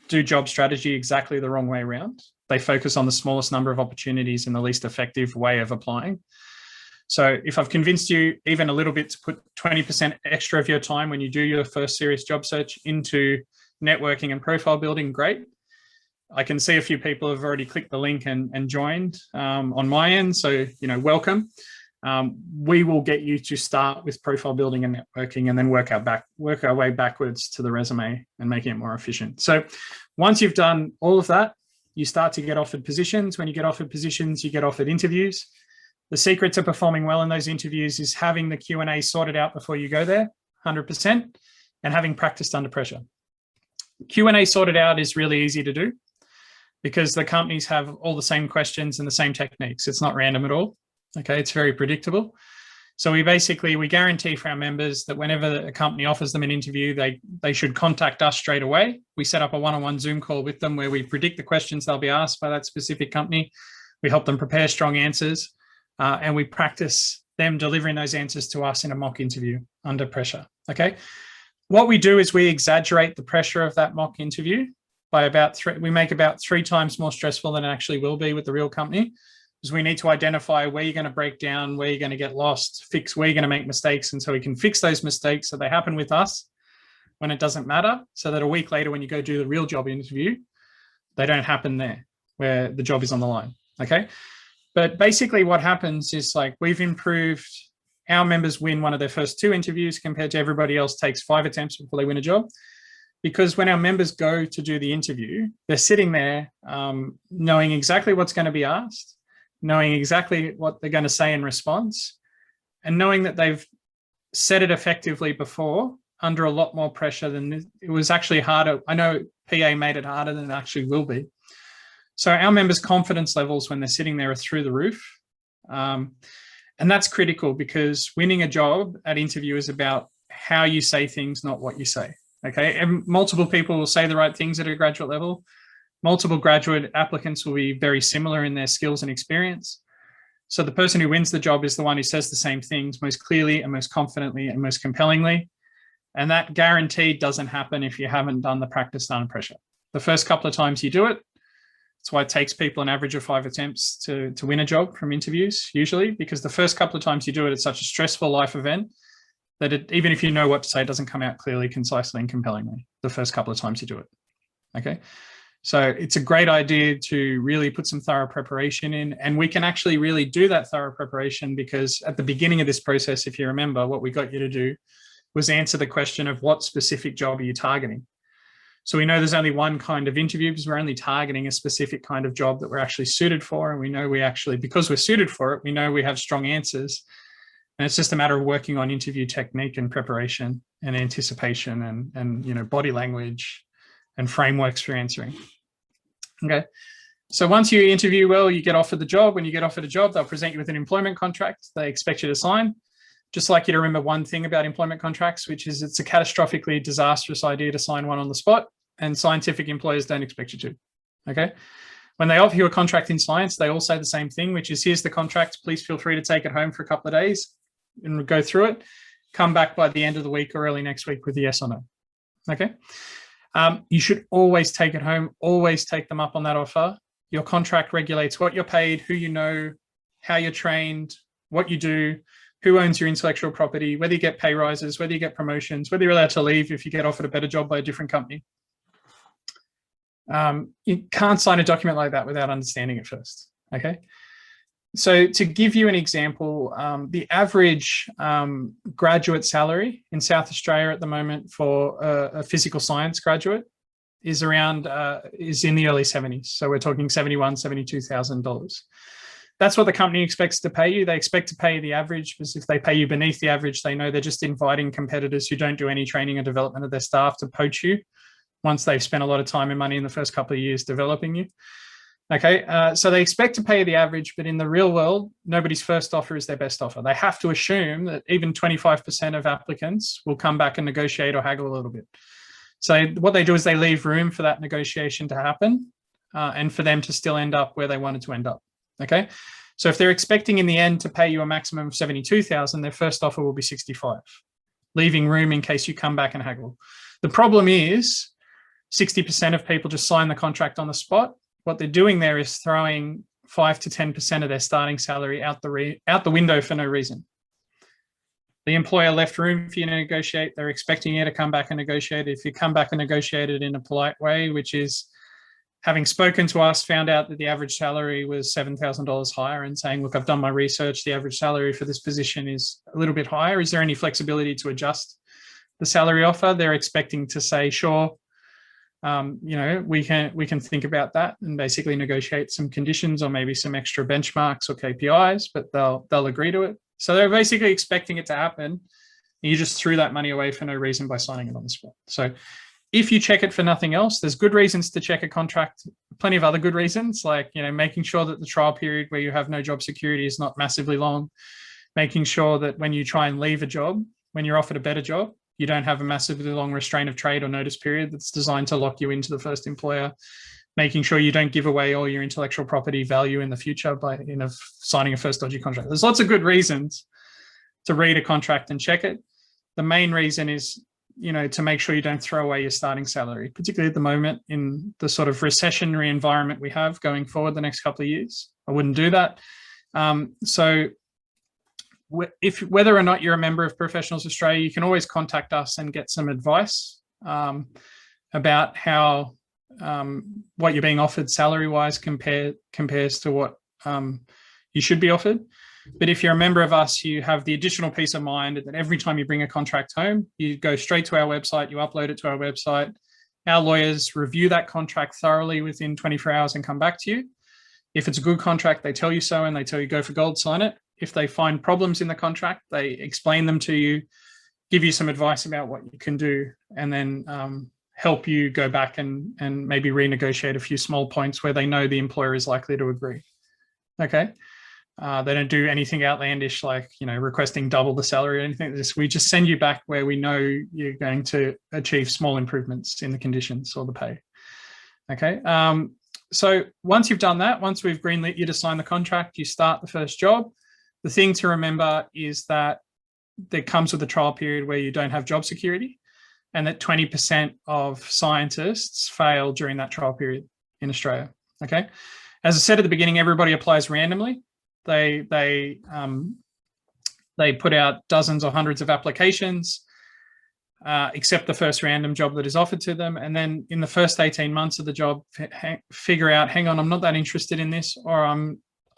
do job strategy exactly the wrong way around. They focus on the smallest number of opportunities and the least effective way of applying. So if I've convinced you even a little bit to put 20% extra of your time when you do your first serious job search into networking and profile building, great. I can see a few people have already clicked the link and joined on my end. So, welcome. We will get you to start with profile building and networking and then work our way backwards to the resume and making it more efficient. So once you've done all of that, you start to get offered positions. When you get offered positions, you get offered interviews. The secret to performing well in those interviews is having the Q&A sorted out before you go there, 100%, and having practiced under pressure. Q&A sorted out is really easy to do because the companies have all the same questions and the same techniques. It's not random at all. Okay, it's very predictable. So we guarantee for our members that whenever a company offers them an interview, they should contact us straight away. We set up a one-on-one Zoom call with them where we predict the questions they'll be asked by that specific company. We help them prepare strong answers and we practice them delivering those answers to us in a mock interview under pressure. Okay. What we do is we exaggerate the pressure of that mock interview by we make about 3 times more stressful than it actually will be with the real company, because we need to identify where you're going to break down, where you're going to get lost, fix where you're going to make mistakes. And so we can fix those mistakes so they happen with us when it doesn't matter, so that a week later when you go do the real job interview, they don't happen there where the job is on the line. Okay. But basically what happens is we've improved. Our members win one of their first 2 interviews compared to everybody else takes 5 attempts before they win a job. Because when our members go to do the interview, they're sitting there knowing exactly what's going to be asked, knowing exactly what they're going to say in response, and knowing that they've said it effectively before under a lot more pressure than this. It was actually harder. I know PA made it harder than it actually will be. So our members' confidence levels when they're sitting there are through the roof. And that's critical because winning a job at interview is about how you say things, not what you say. Okay. And multiple people will say the right things at a graduate level. Multiple graduate applicants will be very similar in their skills and experience. So the person who wins the job is the one who says the same things most clearly and most confidently and most compellingly. And that guaranteed doesn't happen if you haven't done the practice under pressure. The first couple of times you do it, that's why it takes people an average of 5 attempts to win a job from interviews, usually, because the first couple of times you do it, it's such a stressful life event that even if you know what to say, it doesn't come out clearly, concisely, and compellingly the first couple of times you do it. Okay. So it's a great idea to really put some thorough preparation in, and we can actually really do that thorough preparation because at the beginning of this process, if you remember, what we got you to do was answer the question of what specific job are you targeting? So we know there's only one kind of interview because we're only targeting a specific kind of job that we're actually suited for. And we know because we're suited for it, we know we have strong answers. And it's just a matter of working on interview technique and preparation and anticipation and body language and frameworks for answering. Okay. So once you interview well, you get offered the job. When you get offered a job, they'll present you with an employment contract. They expect you to sign. Just like you to remember one thing about employment contracts, which is it's a catastrophically disastrous idea to sign one on the spot, and scientific employers don't expect you to. Okay. When they offer you a contract in science, they all say the same thing, which is, here's the contract. Please feel free to take it home for a couple of days and go through it. Come back by the end of the week or early next week with a yes or no. Okay. You should always take it home, always take them up on that offer. Your contract regulates what you're paid, who you know, how you're trained, what you do, who owns your intellectual property, whether you get pay rises, whether you get promotions, whether you're allowed to leave if you get offered a better job by a different company. You can't sign a document like that without understanding it first. Okay. So to give you an example, the average graduate salary in South Australia at the moment for a physical science graduate is around is in the early 70s. So we're talking $71,000, $72,000. That's what the company expects to pay you. They expect to pay the average, because if they pay you beneath the average, they know they're just inviting competitors who don't do any training or development of their staff to poach you once they've spent a lot of time and money in the first couple of years developing you. Okay, so they expect to pay the average, but in the real world, nobody's first offer is their best offer. They have to assume that even 25% of applicants will come back and negotiate or haggle a little bit. So what they do is they leave room for that negotiation to happen and for them to still end up where they wanted to end up. Okay, so if they're expecting in the end to pay you a maximum of 72,000, their first offer will be 65, leaving room in case you come back and haggle. The problem is 60% of people just sign the contract on the spot. What they're doing there is throwing 5 to 10% of their starting salary out the window for no reason. The employer left room for you to negotiate. They're expecting you to come back and negotiate. If you come back and negotiate it in a polite way, which is having spoken to us, found out that the average salary was $7,000 higher, and saying, look, I've done my research. The average salary for this position is a little bit higher. Is there any flexibility to adjust the salary offer? They're expecting to say, sure. You know, we can think about that and basically negotiate some conditions or maybe some extra benchmarks or KPIs, but they'll agree to it. So they're basically expecting it to happen. You just threw that money away for no reason by signing it on the spot. So if you check it for nothing else, there's good reasons to check a contract, plenty of other good reasons, like, you know, making sure that the trial period where you have no job security is not massively long, making sure that when you try and leave a job, when you're offered a better job, you don't have a massively long restraint of trade or notice period that's designed to lock you into the first employer, making sure you don't give away all your intellectual property value in the future by signing a first dodgy contract. There's lots of good reasons to read a contract and check it. The main reason is, you know, to make sure you don't throw away your starting salary, particularly at the moment in the sort of recessionary environment we have going forward the next couple of years. I wouldn't do that. So whether or not you're a member of Professionals Australia, you can always contact us and get some advice about how what you're being offered salary-wise compares to what you should be offered. But if you're a member of us, you have the additional peace of mind that every time you bring a contract home, you go straight to our website, you upload it to our website. Our lawyers review that contract thoroughly within 24 hours and come back to you. If it's a good contract, they tell you so, and they tell you go for gold, sign it. If they find problems in the contract, they explain them to you, give you some advice about what you can do, and then help you go back and maybe renegotiate a few small points where they know the employer is likely to agree. Okay. They don't do anything outlandish like, you know, requesting double the salary or anything. We just send you back where we know you're going to achieve small improvements in the conditions or the pay. Okay. So once you've done that, once we've greenlit you to sign the contract, you start the first job. The thing to remember is that there comes with a trial period where you don't have job security, and that 20% of scientists fail during that trial period in Australia. Okay. As I said at the beginning, everybody applies randomly. They put out dozens or hundreds of applications, accept the first random job that is offered to them, and then in the first 18 months of the job, figure out, hang on, I'm not that interested in this, or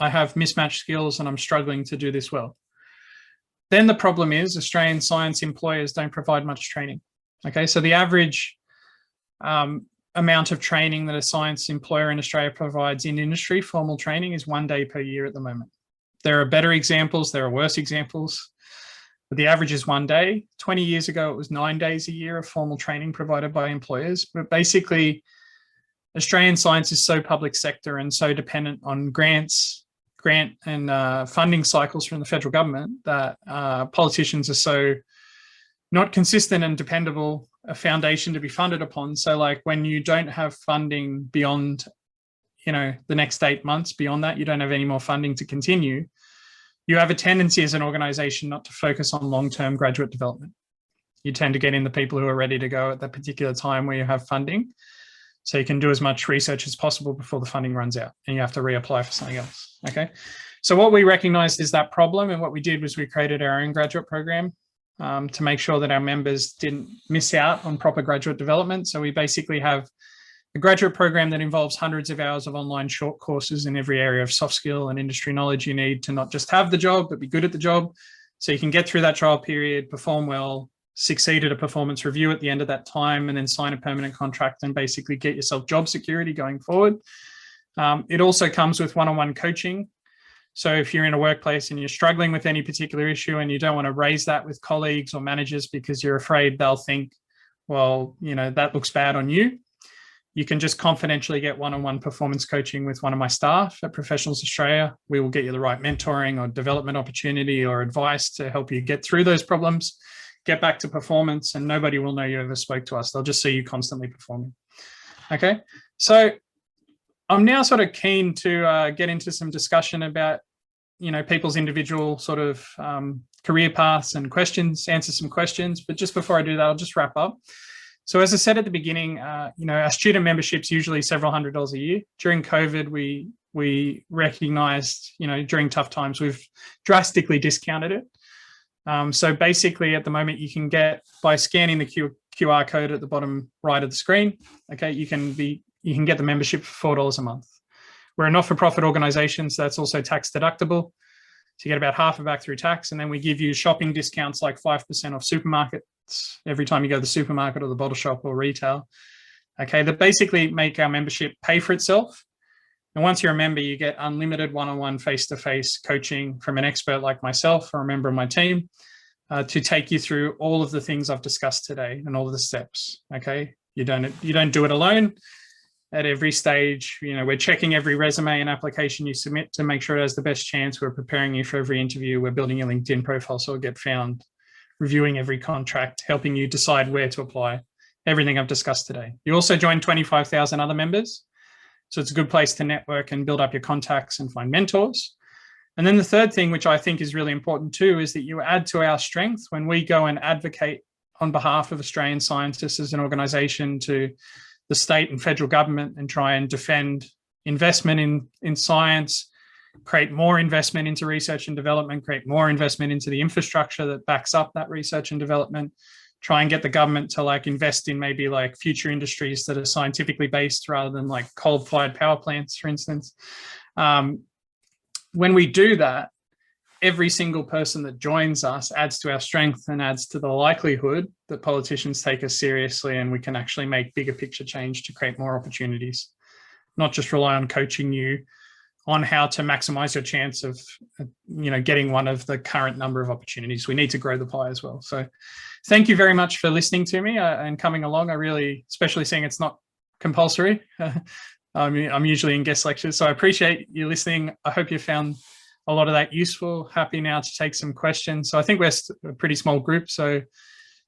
I have mismatched skills and I'm struggling to do this well. Then the problem is Australian science employers don't provide much training. Okay, so the average amount of training that a science employer in Australia provides in industry, formal training, is 1 day per year at the moment. There are better examples, there are worse examples, but the average is 1 day. 20 years ago, it was 9 days a year of formal training provided by employers. But basically, Australian science is so public sector and so dependent on grant and funding cycles from the federal government that politicians are so not consistent and dependable a foundation to be funded upon. So like when you don't have funding beyond, the next 8 months, beyond that, you don't have any more funding to continue, you have a tendency as an organization not to focus on long-term graduate development. You tend to get in the people who are ready to go at that particular time where you have funding. So you can do as much research as possible before the funding runs out and you have to reapply for something else, okay? So what we recognized is that problem, and what we did was we created our own graduate program to make sure that our members didn't miss out on proper graduate development. So we basically have a graduate program that involves hundreds of hours of online short courses in every area of soft skill and industry knowledge you need to not just have the job, but be good at the job. So you can get through that trial period, perform well, succeed at a performance review at the end of that time, and then sign a permanent contract and basically get yourself job security going forward. It also comes with one-on-one coaching. So if you're in a workplace and you're struggling with any particular issue and you don't want to raise that with colleagues or managers because you're afraid they'll think, well, that looks bad on you, you can just confidentially get one-on-one performance coaching with one of my staff at Professionals Australia. We will get you the right mentoring or development opportunity or advice to help you get through those problems, get back to performance, and nobody will know you ever spoke to us. They'll just see you constantly performing. Okay, so I'm now sort of keen to get into some discussion about, people's individual sort of career paths and questions, answer some questions. But just before I do that, I'll just wrap up. So as I said at the beginning, our student membership's usually several $100s a year. During COVID, we recognized, during tough times, we've drastically discounted it. So basically at the moment you can get, by scanning the QR code at the bottom right of the screen, okay, you can get the membership for $4 a month. We're a not-for-profit organization, so that's also tax deductible. So you get about half of back through tax, and then we give you shopping discounts like 5% off supermarkets every time you go to the supermarket or the bottle shop or retail. Okay, that basically make our membership pay for itself. And once you're a member, you get unlimited one-on-one face-to-face coaching from an expert like myself or a member of my team to take you through all of the things I've discussed today and all of the steps. Okay, you don't do it alone. At every stage, we're checking every resume and application you submit to make sure it has the best chance. We're preparing you for every interview. We're building your LinkedIn profile so it'll get found, reviewing every contract, helping you decide where to apply, everything I've discussed today. You also join 25,000 other members. So it's a good place to network and build up your contacts and find mentors. And then the third thing, which I think is really important too, is that you add to our strength when we go and advocate on behalf of Australian scientists as an organisation to the state and federal government and try and defend investment in science, create more investment into research and development, create more investment into the infrastructure that backs up that research and development, try and get the government to invest in maybe future industries that are scientifically based rather than coal-fired power plants, for instance. When we do that, every single person that joins us adds to our strength and adds to the likelihood that politicians take us seriously and we can actually make bigger picture change to create more opportunities, not just rely on coaching you on how to maximize your chance of, getting one of the current number of opportunities. We need to grow the pie as well. So thank you very much for listening to me and coming along. I really, especially seeing it's not compulsory. I'm usually in guest lectures, so I appreciate you listening. I hope you found a lot of that useful. Happy now to take some questions. So I think we're a pretty small group, so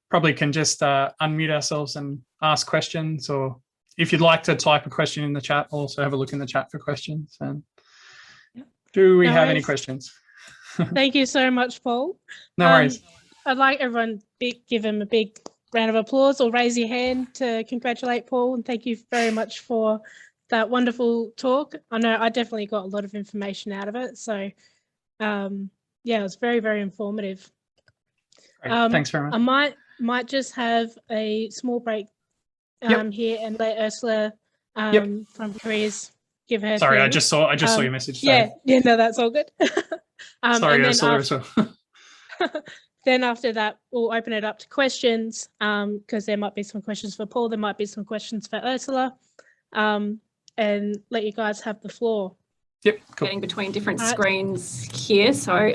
probably can just unmute ourselves and ask questions, or if you'd like to type a question in the chat, also have a look in the chat for questions. And do we have any questions? Thank you so much, Paul. No worries. I'd like everyone to give him a big round of applause or raise your hand to congratulate Paul. And thank you very much for that wonderful talk. I know I definitely got a lot of information out of it. So yeah, it was very, very informative. Great. Thanks very much. I might just have a small break here and let Ursula from Careers give her Sorry, thing. I just saw your message. Yeah, no, that's all good. Sorry, Ursula as well. Then after that, we'll open it up to questions because there might be some questions for Paul, there might be some questions for Ursula, and let you guys have the floor. Yep, cool. Getting between different screens here. So,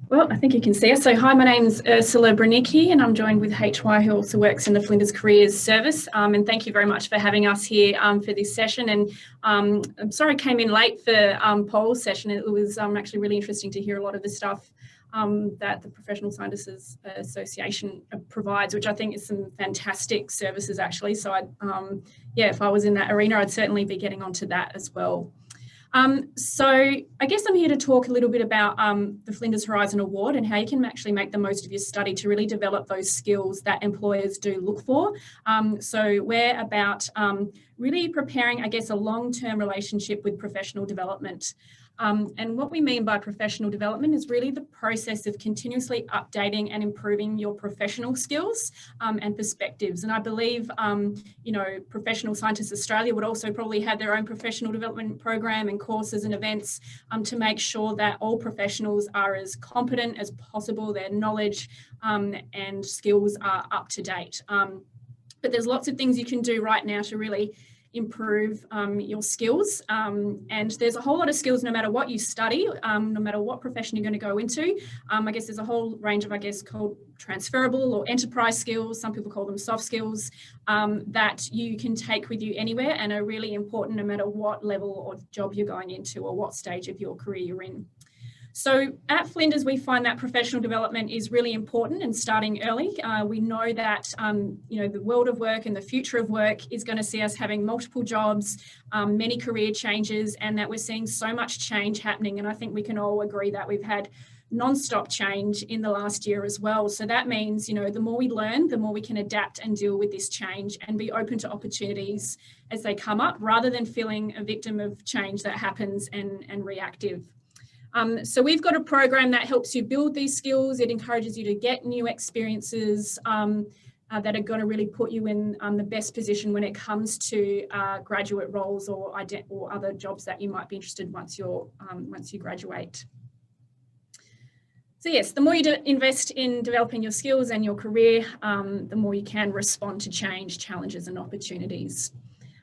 well, I think you can see us. So, hi, my name's Ursula Bronicki, and I'm joined with HY, who also works in the Flinders Careers Service. And thank you very much for having us here for this session. And I'm sorry I came in late for Paul's session. It was actually really interesting to hear a lot of the stuff that the Professional Scientists Association provides, which I think is some fantastic services actually. So yeah, if I was in that arena, I'd certainly be getting onto that as well. So I guess I'm here to talk a little bit about the Flinders Horizon Award and how you can actually make the most of your study to really develop those skills that employers do look for. So we're about really preparing, I guess, a long-term relationship with professional development. And what we mean by professional development is really the process of continuously updating and improving your professional skills and perspectives. And I believe, you know, Professional Scientists Australia would also probably have their own professional development program and courses and events to make sure that all professionals are as competent as possible, their knowledge and skills are up to date. But there's lots of things you can do right now to really improve your skills, and there's a whole lot of skills no matter what you study, no matter what profession you're going to go into. I guess there's a whole range of, I guess, called transferable or enterprise skills, some people call them soft skills, that you can take with you anywhere and are really important no matter what level or job you're going into or what stage of your career you're in. So at Flinders, we find that professional development is really important and starting early. We know that, you know, the world of work and the future of work is going to see us having multiple jobs, many career changes, and that we're seeing so much change happening. And I think we can all agree that we've had non-stop change in the last year as well. So that means, you know, the more we learn, the more we can adapt and deal with this change and be open to opportunities as they come up, rather than feeling a victim of change that happens and reactive. So we've got a program that helps you build these skills. It encourages you to get new experiences that are going to really put you in the best position when it comes to graduate roles or other jobs that you might be interested in once you graduate. So yes, the more you invest in developing your skills and your career, the more you can respond to change, challenges and opportunities.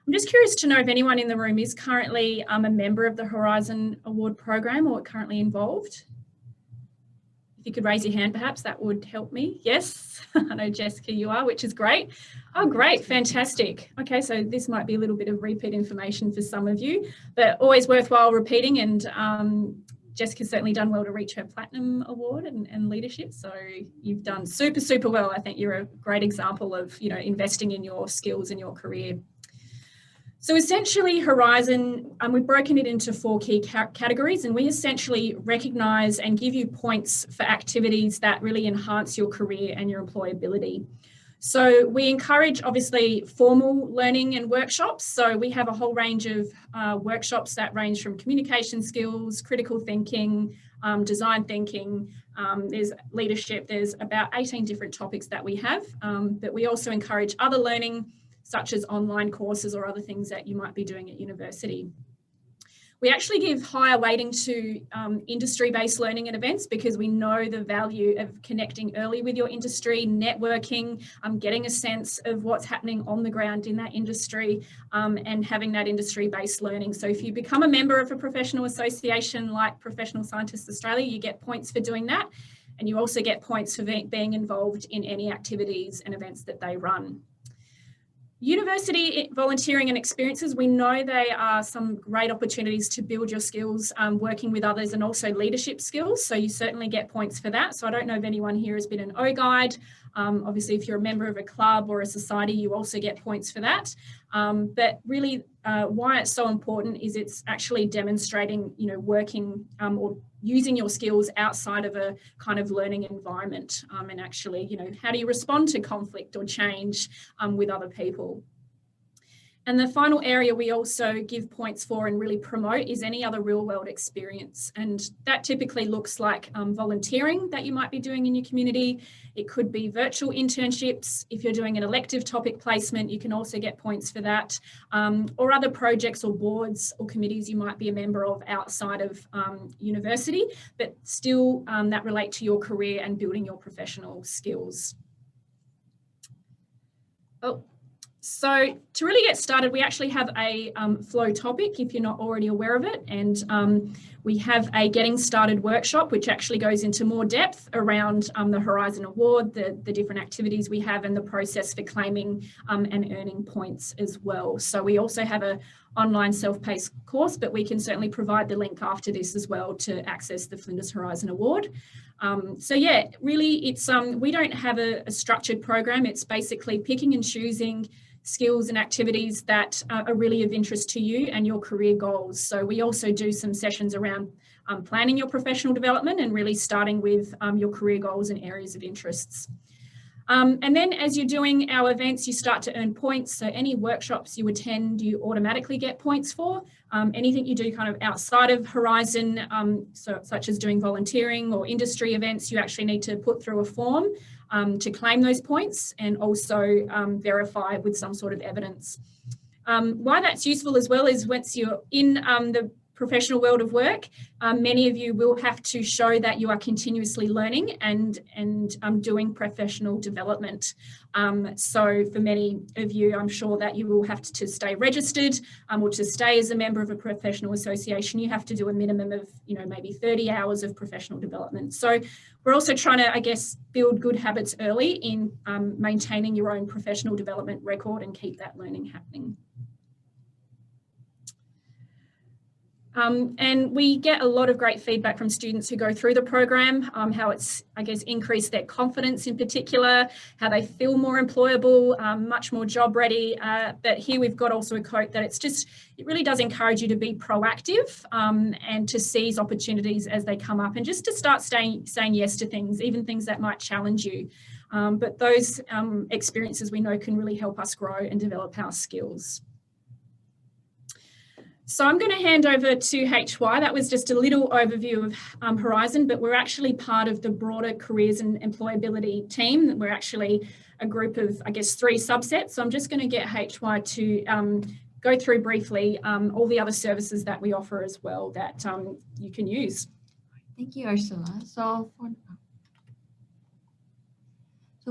I'm just curious to know if anyone in the room is currently a member of the Horizon Award program or currently involved. If you could raise your hand, perhaps that would help me. Yes, I know Jessica, you are, which is great. Oh, great, fantastic. Okay, so this might be a little bit of repeat information for some of you, but always worthwhile repeating. And Jessica's certainly done well to reach her Platinum Award and leadership. So you've done super, super well. I think you're a great example of, you know, investing in your skills and your career. So essentially Horizon, we've broken it into 4 key categories, and we essentially recognise and give you points for activities that really enhance your career and your employability. So we encourage obviously formal learning and workshops. So we have a whole range of workshops that range from communication skills, critical thinking, design thinking, there's leadership, there's about 18 different topics that we have, but we also encourage other learning such as online courses or other things that you might be doing at university. We actually give higher weighting to industry-based learning and events because we know the value of connecting early with your industry, networking, getting a sense of what's happening on the ground in that industry, and having that industry-based learning. So if you become a member of a professional association like Professional Scientists Australia, you get points for doing that, and you also get points for being involved in any activities and events that they run. University volunteering and experiences, we know they are some great opportunities to build your skills, working with others, and also leadership skills. So you certainly get points for that. So I don't know if anyone here has been an O-Guide. Obviously, if you're a member of a club or a society, you also get points for that. But really, why it's so important is it's actually demonstrating, you know, working or using your skills outside of a kind of learning environment, and actually, you know, how do you respond to conflict or change with other people? And the final area we also give points for and really promote is any other real world experience. And that typically looks like volunteering that you might be doing in your community. It could be virtual internships. If you're doing an elective topic placement, you can also get points for that, or other projects or boards or committees you might be a member of outside of university, but still that relate to your career and building your professional skills. So to really get started, we actually have a flow topic if you're not already aware of it, and We have a Getting Started workshop, which actually goes into more depth around the Horizon Award, the different activities we have, and the process for claiming and earning points as well. So we also have an online self-paced course, but we can certainly provide the link after this as well to access the Flinders Horizon Award. So yeah, really it's, we don't have a structured program. It's basically picking and choosing skills and activities that are really of interest to you and your career goals. So we also do some sessions around planning your professional development and really starting with your career goals and areas of interests. And then as you're doing our events, you start to earn points. So any workshops you attend, you automatically get points for. Anything you do kind of outside of Horizon, such as doing volunteering or industry events, you actually need to put through a form to claim those points and also verify with some sort of evidence. Why that's useful as well is once you're in the professional world of work, many of you will have to show that you are continuously learning and doing professional development. So for many of you, I'm sure that you will have to stay registered or to stay as a member of a professional association. You have to do a minimum of, maybe 30 hours of professional development. So we're also trying to, I guess, build good habits early in maintaining your own professional development record and keep that learning happening. And we get a lot of great feedback from students who go through the program, how it's, I guess, increased their confidence in particular, how they feel more employable, much more job ready. But here we've got also a quote that it really does encourage you to be proactive and to seize opportunities as they come up and just to start saying yes to things, even things that might challenge you. But those experiences we know can really help us grow and develop our skills. So I'm going to hand over to HY. That was just a little overview of Horizon, but we're actually part of the broader careers and employability team. We're actually a group of, I guess, 3 subsets. So I'm just going to get HY to go through briefly all the other services that we offer as well that you can use. Thank you, Ursula. So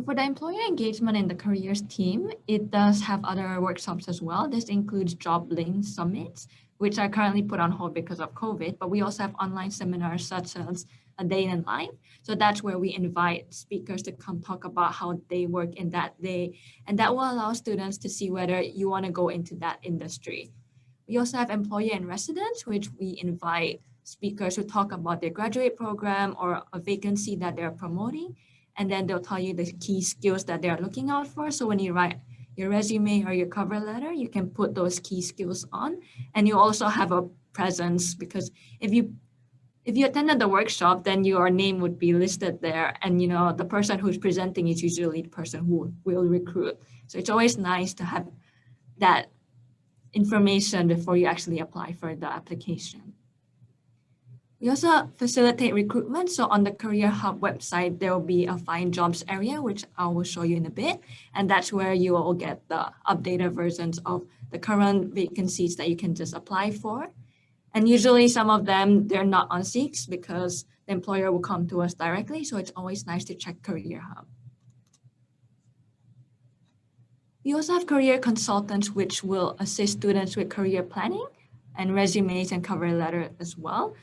for the employer engagement in the careers team, it does have other workshops as well. This includes job link summits, which are currently put on hold because of COVID, but we also have online seminars such as A Day in Life. So that's where we invite speakers to come talk about how they work in that day. And that will allow students to see whether you want to go into that industry. We also have employer in residence, which we invite speakers who talk about their graduate program or a vacancy that they're promoting. And then they'll tell you the key skills that they're looking out for. So when you write your resume or your cover letter, you can put those key skills on. And you also have a presence, because if you attended the workshop, then your name would be listed there. And the person who's presenting is usually the person who will recruit. So it's always nice to have that information before you actually apply for the application. We also facilitate recruitment. So on the Career Hub website, there will be a Find Jobs area, which I will show you in a bit. And that's where you will get the updated versions of the current vacancies that you can just apply for. And usually some of them, they're not on Seeks because the employer will come to us directly. So it's always nice to check Career Hub. We also have career consultants, which will assist students with career planning and resumes and cover letter as well.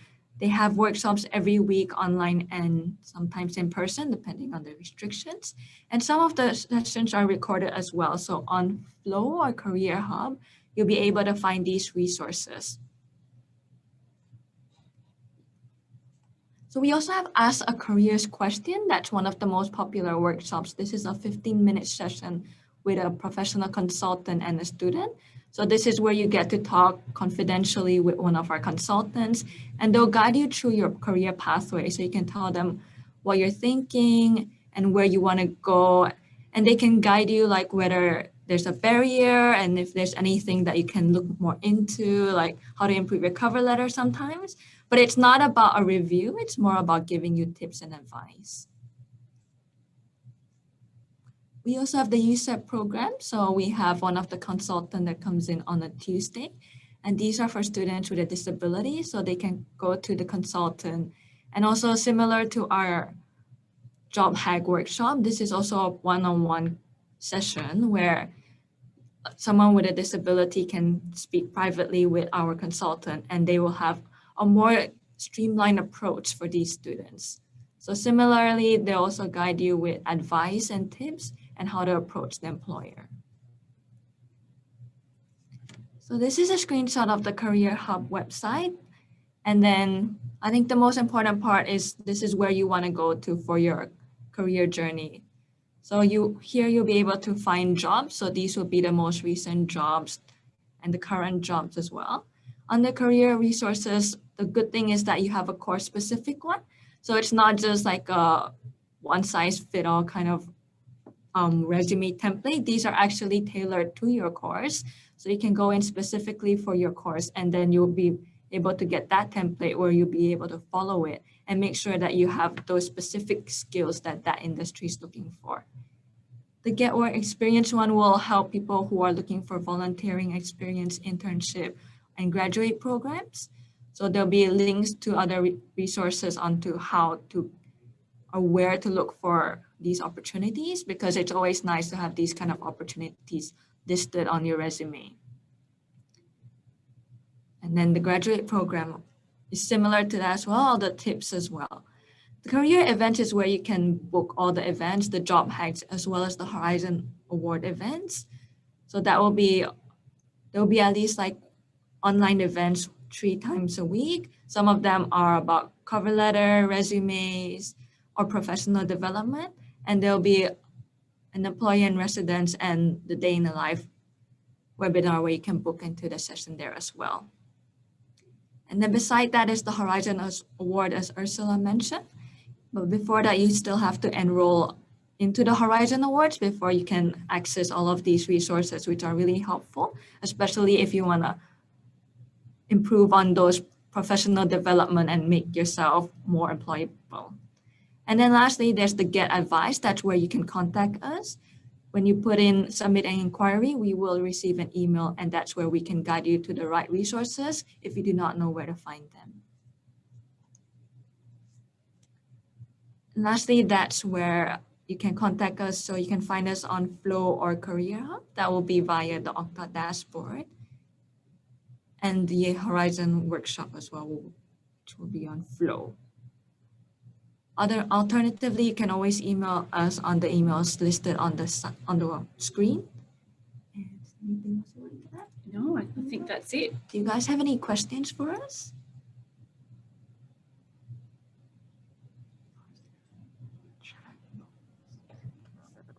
They have workshops every week online and sometimes in person, depending on the restrictions. And some of the sessions are recorded as well. So on Flow or Career Hub, you'll be able to find these resources. So we also have Ask a Careers Question. That's one of the most popular workshops. This is a 15-minute session with a professional consultant and a student. So this is where you get to talk confidentially with one of our consultants, and they'll guide you through your career pathway. So you can tell them what you're thinking and where you want to go. And they can guide you like whether there's a barrier and if there's anything that you can look more into, like how to improve your cover letter sometimes. But it's not about a review. It's more about giving you tips and advice. We also have the USEP program. So we have one of the consultants that comes in on a Tuesday. And these are for students with a disability. So they can go to the consultant. And also similar to our job hack workshop, this is also a one-on-one session where someone with a disability can speak privately with our consultant, and they will have a more streamlined approach for these students. So similarly, they also guide you with advice and tips and how to approach the employer. So this is a screenshot of the Career Hub website. And then I think the most important part is this is where you want to go to for your career journey. So here you'll be able to find jobs. So these will be the most recent jobs and the current jobs as well. Under career resources, the good thing is that you have a course specific one. So it's not just like a one size fit all kind of resume template. These are actually tailored to your course. So you can go in specifically for your course, and then you'll be able to get that template where you'll be able to follow it and make sure that you have those specific skills that that industry is looking for. The Get Work Experience one will help people who are looking for volunteering experience, internship, and graduate programs. So there'll be links to other resources onto how to or where to look for these opportunities, because it's always nice to have these kind of opportunities listed on your resume. And then the graduate program is similar to that as well, all the tips as well. The career event is where you can book all the events, the job hacks, as well as the Horizon Award events. So that will be, there will be at least like online events 3 times a week. Some of them are about cover letter, resumes, or professional development. And there'll be an employee in residence and the day in the life webinar where you can book into the session there as well. And then beside that is the Horizon Award, as Ursula mentioned. But before that, you still have to enroll into the Horizon Awards before you can access all of these resources, which are really helpful, especially if you want to improve on those professional development and make yourself more employable. And then lastly, there's the Get Advice. That's where you can contact us. When you put in submit an inquiry, we will receive an email, and that's where we can guide you to the right resources if you do not know where to find them. And lastly, that's where you can contact us. So you can find us on Flow or Career Hub. That will be via the Okta dashboard. And the Horizon workshop as well, which will be on Flow. Alternatively, you can always email us on the emails listed on the screen. And anything else you want to add? No, I think that's it. Do you guys have any questions for us?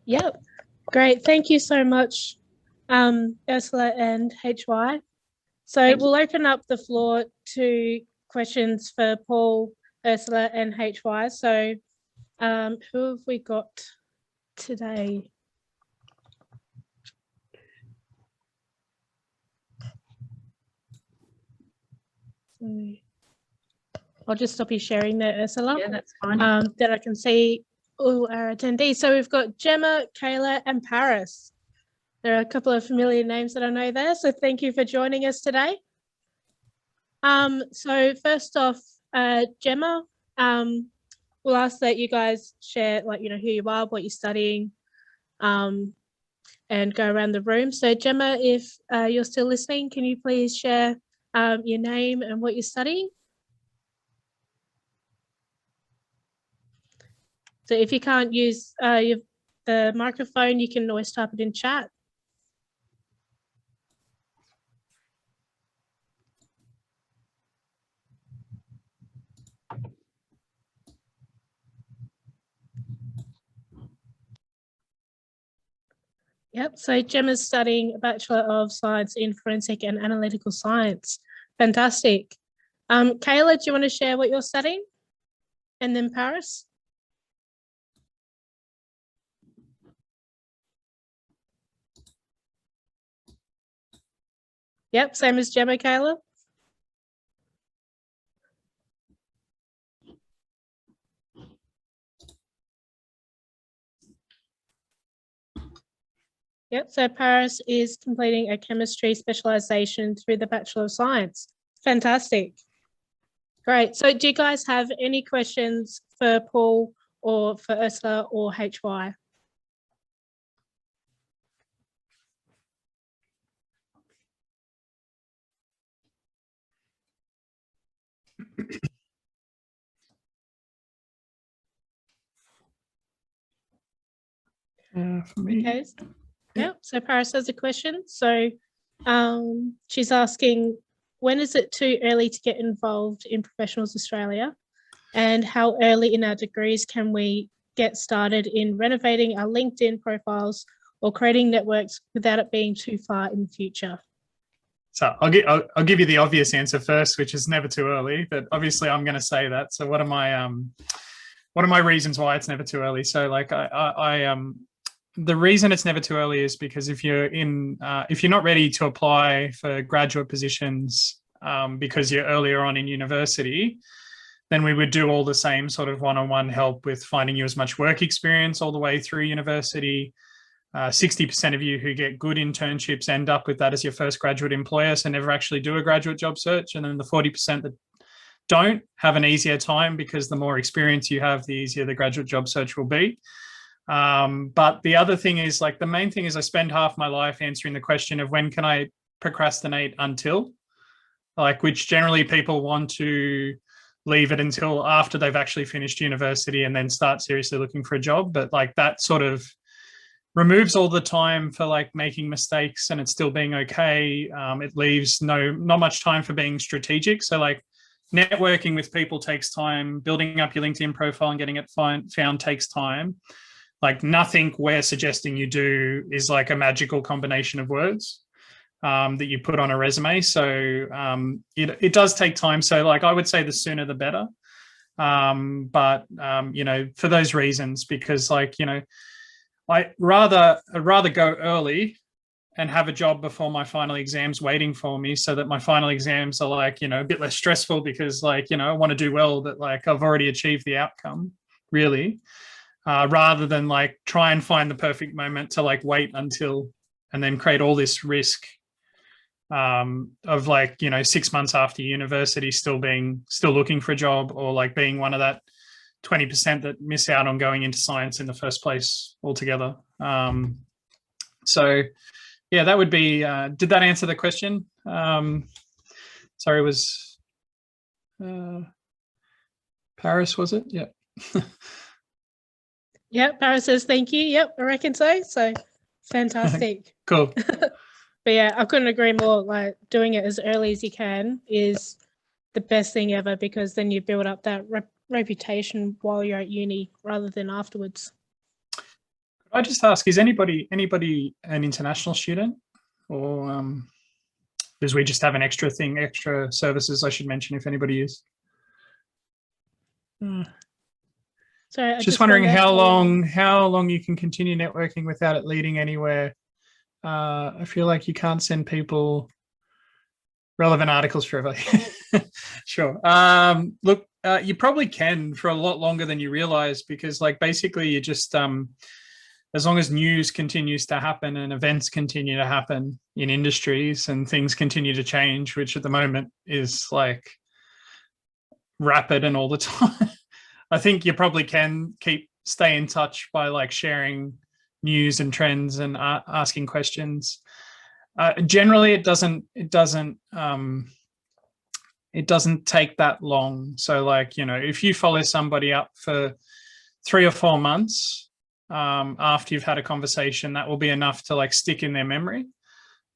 Yep, great. Thank you so much, Ursula and HY. So we'll open up the floor to questions for Paul, Ursula, and HY. So who have we got today? So I'll just stop you sharing there, Ursula. Yeah, that's fine. Then I can see all our attendees. So we've got Gemma, Kayla, and Paris. There are a couple of familiar names that I know there. So thank you for joining us today. So first off, Gemma, we'll ask that you guys share, like, who you are, what you're studying, and go around the room. So Gemma, if you're still listening, can you please share your name and what you're studying? So if you can't use the microphone, you can always type it in chat. Yep, so Gemma's studying a Bachelor of Science in Forensic and Analytical Science. Fantastic. Kayla, do you want to share what you're studying? And then Paris? Yep, same as Gemma, Kayla. Yep, so Paris is completing a chemistry specialisation through the Bachelor of Science. Fantastic. Great. So do you guys have any questions for Paul or for Ursula or HY? For me. Okay. Yep. So Paris has a question. So she's asking, when is it too early to get involved in Professionals Australia? And how early in our degrees can we get started in renovating our LinkedIn profiles or creating networks without it being too far in the future? So I'll give you the obvious answer first, which is never too early. But obviously, I'm going to say that. So what are my reasons why it's never too early? So like the reason it's never too early is because if you're not ready to apply for graduate positions because you're earlier on in university, then we would do all the same sort of one-on-one help with finding you as much work experience all the way through university. 60% of you who get good internships end up with that as your first graduate employer, so never actually do a graduate job search. And then the 40% that don't have an easier time, because the more experience you have, the easier the graduate job search will be. But the other thing is, like, the main thing is I spend half my life answering the question of when can I procrastinate until, like, which generally people want to leave it until after they've actually finished university and then start seriously looking for a job. But like that sort of removes all the time for like making mistakes and it's still being okay. It leaves not much time for being strategic. So like networking with people takes time. Building up your LinkedIn profile and getting it found takes time. Like nothing we're suggesting you do is like a magical combination of words that you put on a resume. So it does take time. So like I would say the sooner the better. But for those reasons, because like, I'd rather go early and have a job before my final exams waiting for me, so that my final exams are like, a bit less stressful, because like, I want to do well, that like I've already achieved the outcome, really, rather than like try and find the perfect moment to like wait until and then create all this risk of like, 6 months after university still looking for a job, or like being one of that 20% that miss out on going into science in the first place altogether. So yeah, that would be, did that answer the question? Sorry, was Paris, was it? Yeah. Yep, Paris says thank you. Yep, I reckon so. So fantastic. Cool. But yeah, I couldn't agree more. Like doing it as early as you can is the best thing ever, because then you build up that reputation while you're at uni rather than afterwards. I just ask, is anybody an international student, or because we just have an extra services I should mention if anybody is? So just wondering how long you can continue networking without it leading anywhere. I feel like you can't send people relevant articles forever. Sure. Look, you probably can for a lot longer than you realize, because like basically you just as long as news continues to happen and events continue to happen in industries and things continue to change, which at the moment is like rapid and all the time, I think you probably can stay in touch by like sharing news and trends and asking questions. Generally, it doesn't take that long. So like, if you follow somebody up for 3 or 4 months after you've had a conversation, that will be enough to like stick in their memory.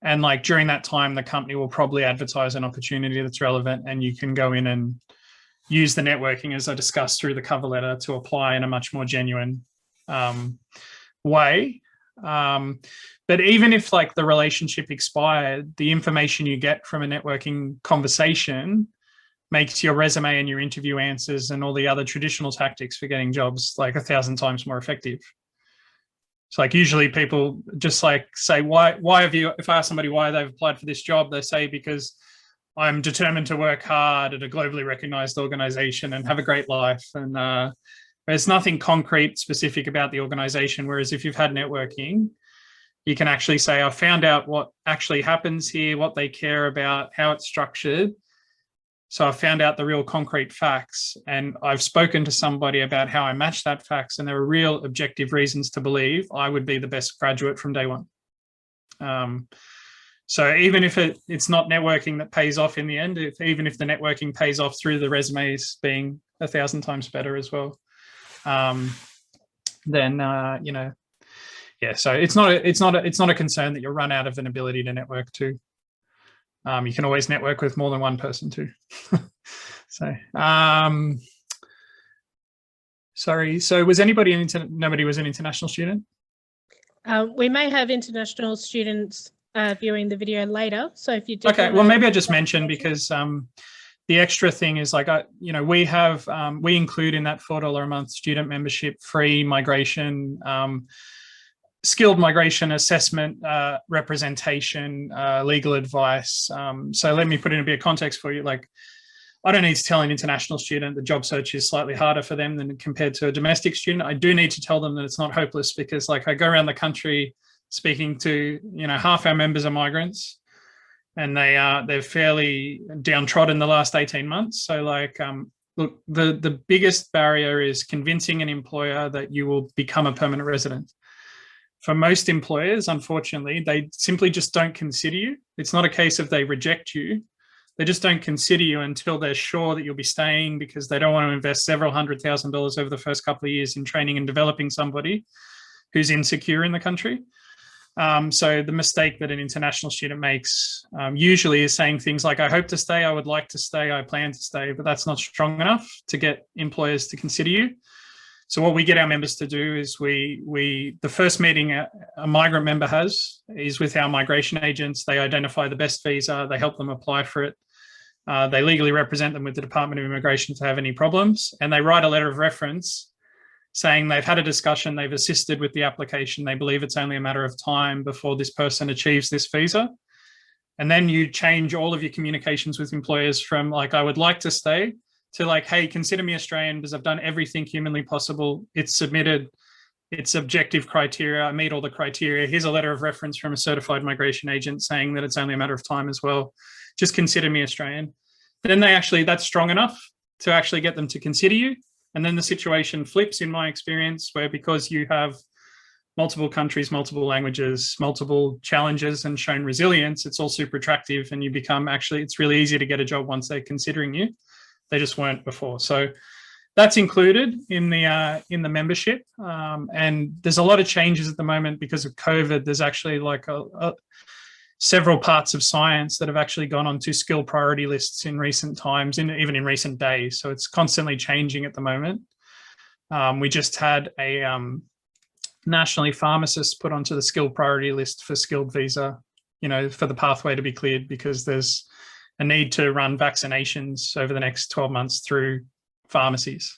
And like during that time, the company will probably advertise an opportunity that's relevant, and you can go in and use the networking, as I discussed through the cover letter, to apply in a much more genuine way. But even if like the relationship expired, the information you get from a networking conversation makes your resume and your interview answers and all the other traditional tactics for getting jobs like 1,000 times more effective. So like usually people just like say, why have you, if I ask somebody why they've applied for this job, they say, because I'm determined to work hard at a globally recognized organization and have a great life. And there's nothing concrete specific about the organization. Whereas if you've had networking, you can actually say, I found out what actually happens here, what they care about, how it's structured. So I found out the real concrete facts, and I've spoken to somebody about how I matched that facts, and there are real objective reasons to believe I would be the best graduate from day one. So even if it's not networking that pays off in the end, even if the networking pays off through the resumes being 1,000 times better as well, then yeah, so it's not a concern that you'll run out of an ability to network too. You can always network with more than one person too. So, sorry. So was anybody nobody was an international student? We may have international students viewing the video later. So if you do, okay, well, maybe I just mentioned because the extra thing is like, we have, we include in that $4 a month student membership, free migration, skilled migration assessment, representation, legal advice. So let me put in a bit of context for you. Like, I don't need to tell an international student the job search is slightly harder for them than compared to a domestic student. I do need to tell them that it's not hopeless, because like I go around the country speaking to, half our members are migrants, and they're fairly downtrodden the last 18 months. So like, look, the biggest barrier is convincing an employer that you will become a permanent resident. For most employers, unfortunately, they simply just don't consider you. It's not a case of they reject you. They just don't consider you until they're sure that you'll be staying, because they don't want to invest several $100,000 over the first couple of years in training and developing somebody who's insecure in the country. So the mistake that an international student makes usually is saying things like, I hope to stay, I would like to stay, I plan to stay, but that's not strong enough to get employers to consider you. So what we get our members to do is the first meeting a migrant member has is with our migration agents. They identify the best visa, they help them apply for it. They legally represent them with the Department of Immigration if they have any problems, and they write a letter of reference saying they've had a discussion, they've assisted with the application, they believe it's only a matter of time before this person achieves this visa. And then you change all of your communications with employers from like, I would like to stay, to like, hey, consider me Australian because I've done everything humanly possible. It's submitted, it's objective criteria, I meet all the criteria. Here's a letter of reference from a certified migration agent saying that it's only a matter of time as well. Just consider me Australian. Then that's strong enough to actually get them to consider you. And then the situation flips, in my experience, where because you have multiple countries, multiple languages, multiple challenges, and shown resilience, it's all super attractive, and you become it's really easy to get a job once they're considering you. They just weren't before. So that's included in the membership. And there's a lot of changes at the moment because of COVID. There's actually like several parts of science that have actually gone onto skill priority lists in recent times, even in recent days. So it's constantly changing at the moment. We just had a nationally pharmacists put onto the skill priority list for skilled visa, for the pathway to be cleared, because there's a need to run vaccinations over the next 12 months through pharmacies.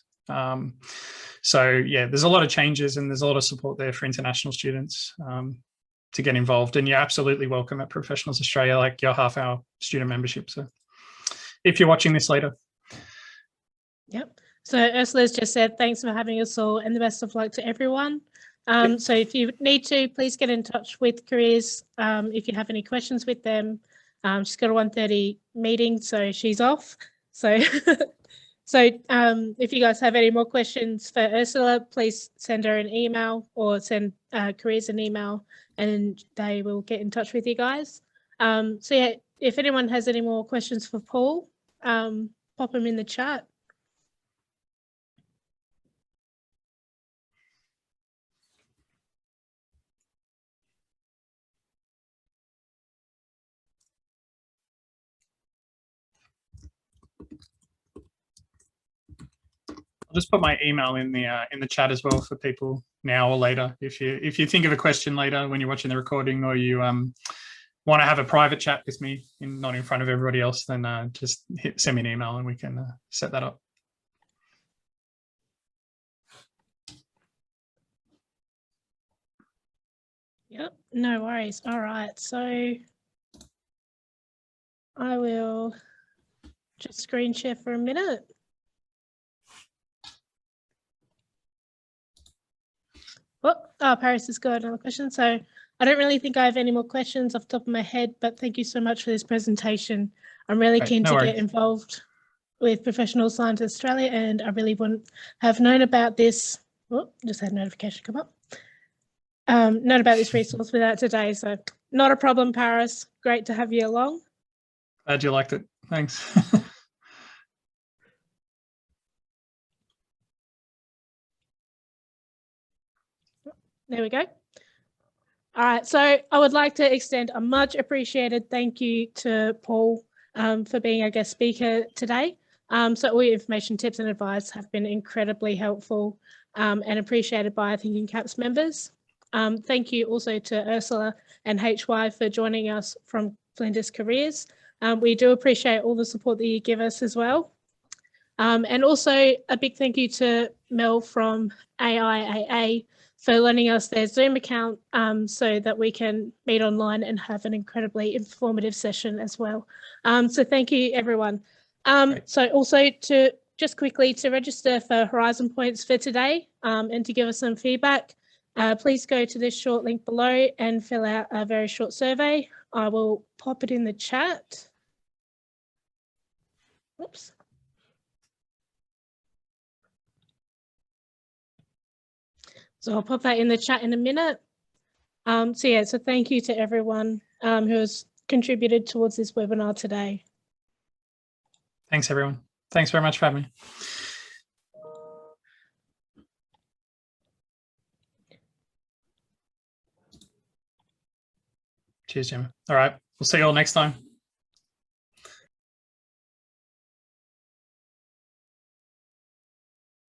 So yeah, there's a lot of changes, and there's a lot of support there for international students to get involved. And you're absolutely welcome at Professionals Australia, like your half-hour student membership. So if you're watching this later. Yep. So Ursula's just said, thanks for having us all, and the best of luck to everyone. So if you need to, please get in touch with Careers if you have any questions with them. She's got a 1:30 meeting, so she's off. So if you guys have any more questions for Ursula, please send her an email or send Careers an email, and they will get in touch with you guys. So yeah, if anyone has any more questions for Paul, pop them in the chat. I'll just put my email in the chat as well for people now or later. If you think of a question later when you're watching the recording, or you want to have a private chat with me, not in front of everybody else, then just send me an email and we can set that up. Yep, no worries. All right, so I will just screen share for a minute. Oh, Paris has got another question. So I don't really think I have any more questions off the top of my head, but thank you so much for this presentation. I'm really keen to get involved with Professional Scientists Australia, and I really wouldn't have known about this. Oh, just had a notification come up. Known about this resource without today. So not a problem, Paris. Great to have you along. Glad you liked it. Thanks. There we go. All right, so I would like to extend a much appreciated thank you to Paul for being our guest speaker today. So all your information, tips and advice have been incredibly helpful and appreciated by our Thinking CaPS members. Thank you also to Ursula and HY for joining us from Flinders Careers. We do appreciate all the support that you give us as well. And also a big thank you to Mel from AIAA for lending us their Zoom account so that we can meet online and have an incredibly informative session as well. So thank you, everyone. So also to just quickly to register for Horizon Points for today and to give us some feedback, please go to this short link below and fill out a very short survey. I will pop it in the chat. Oops. So I'll pop that in the chat in a minute. So thank you to everyone who has contributed towards this webinar today. Thanks, everyone. Thanks very much for having me. Cheers, Gemma. All right, we'll see you all next time.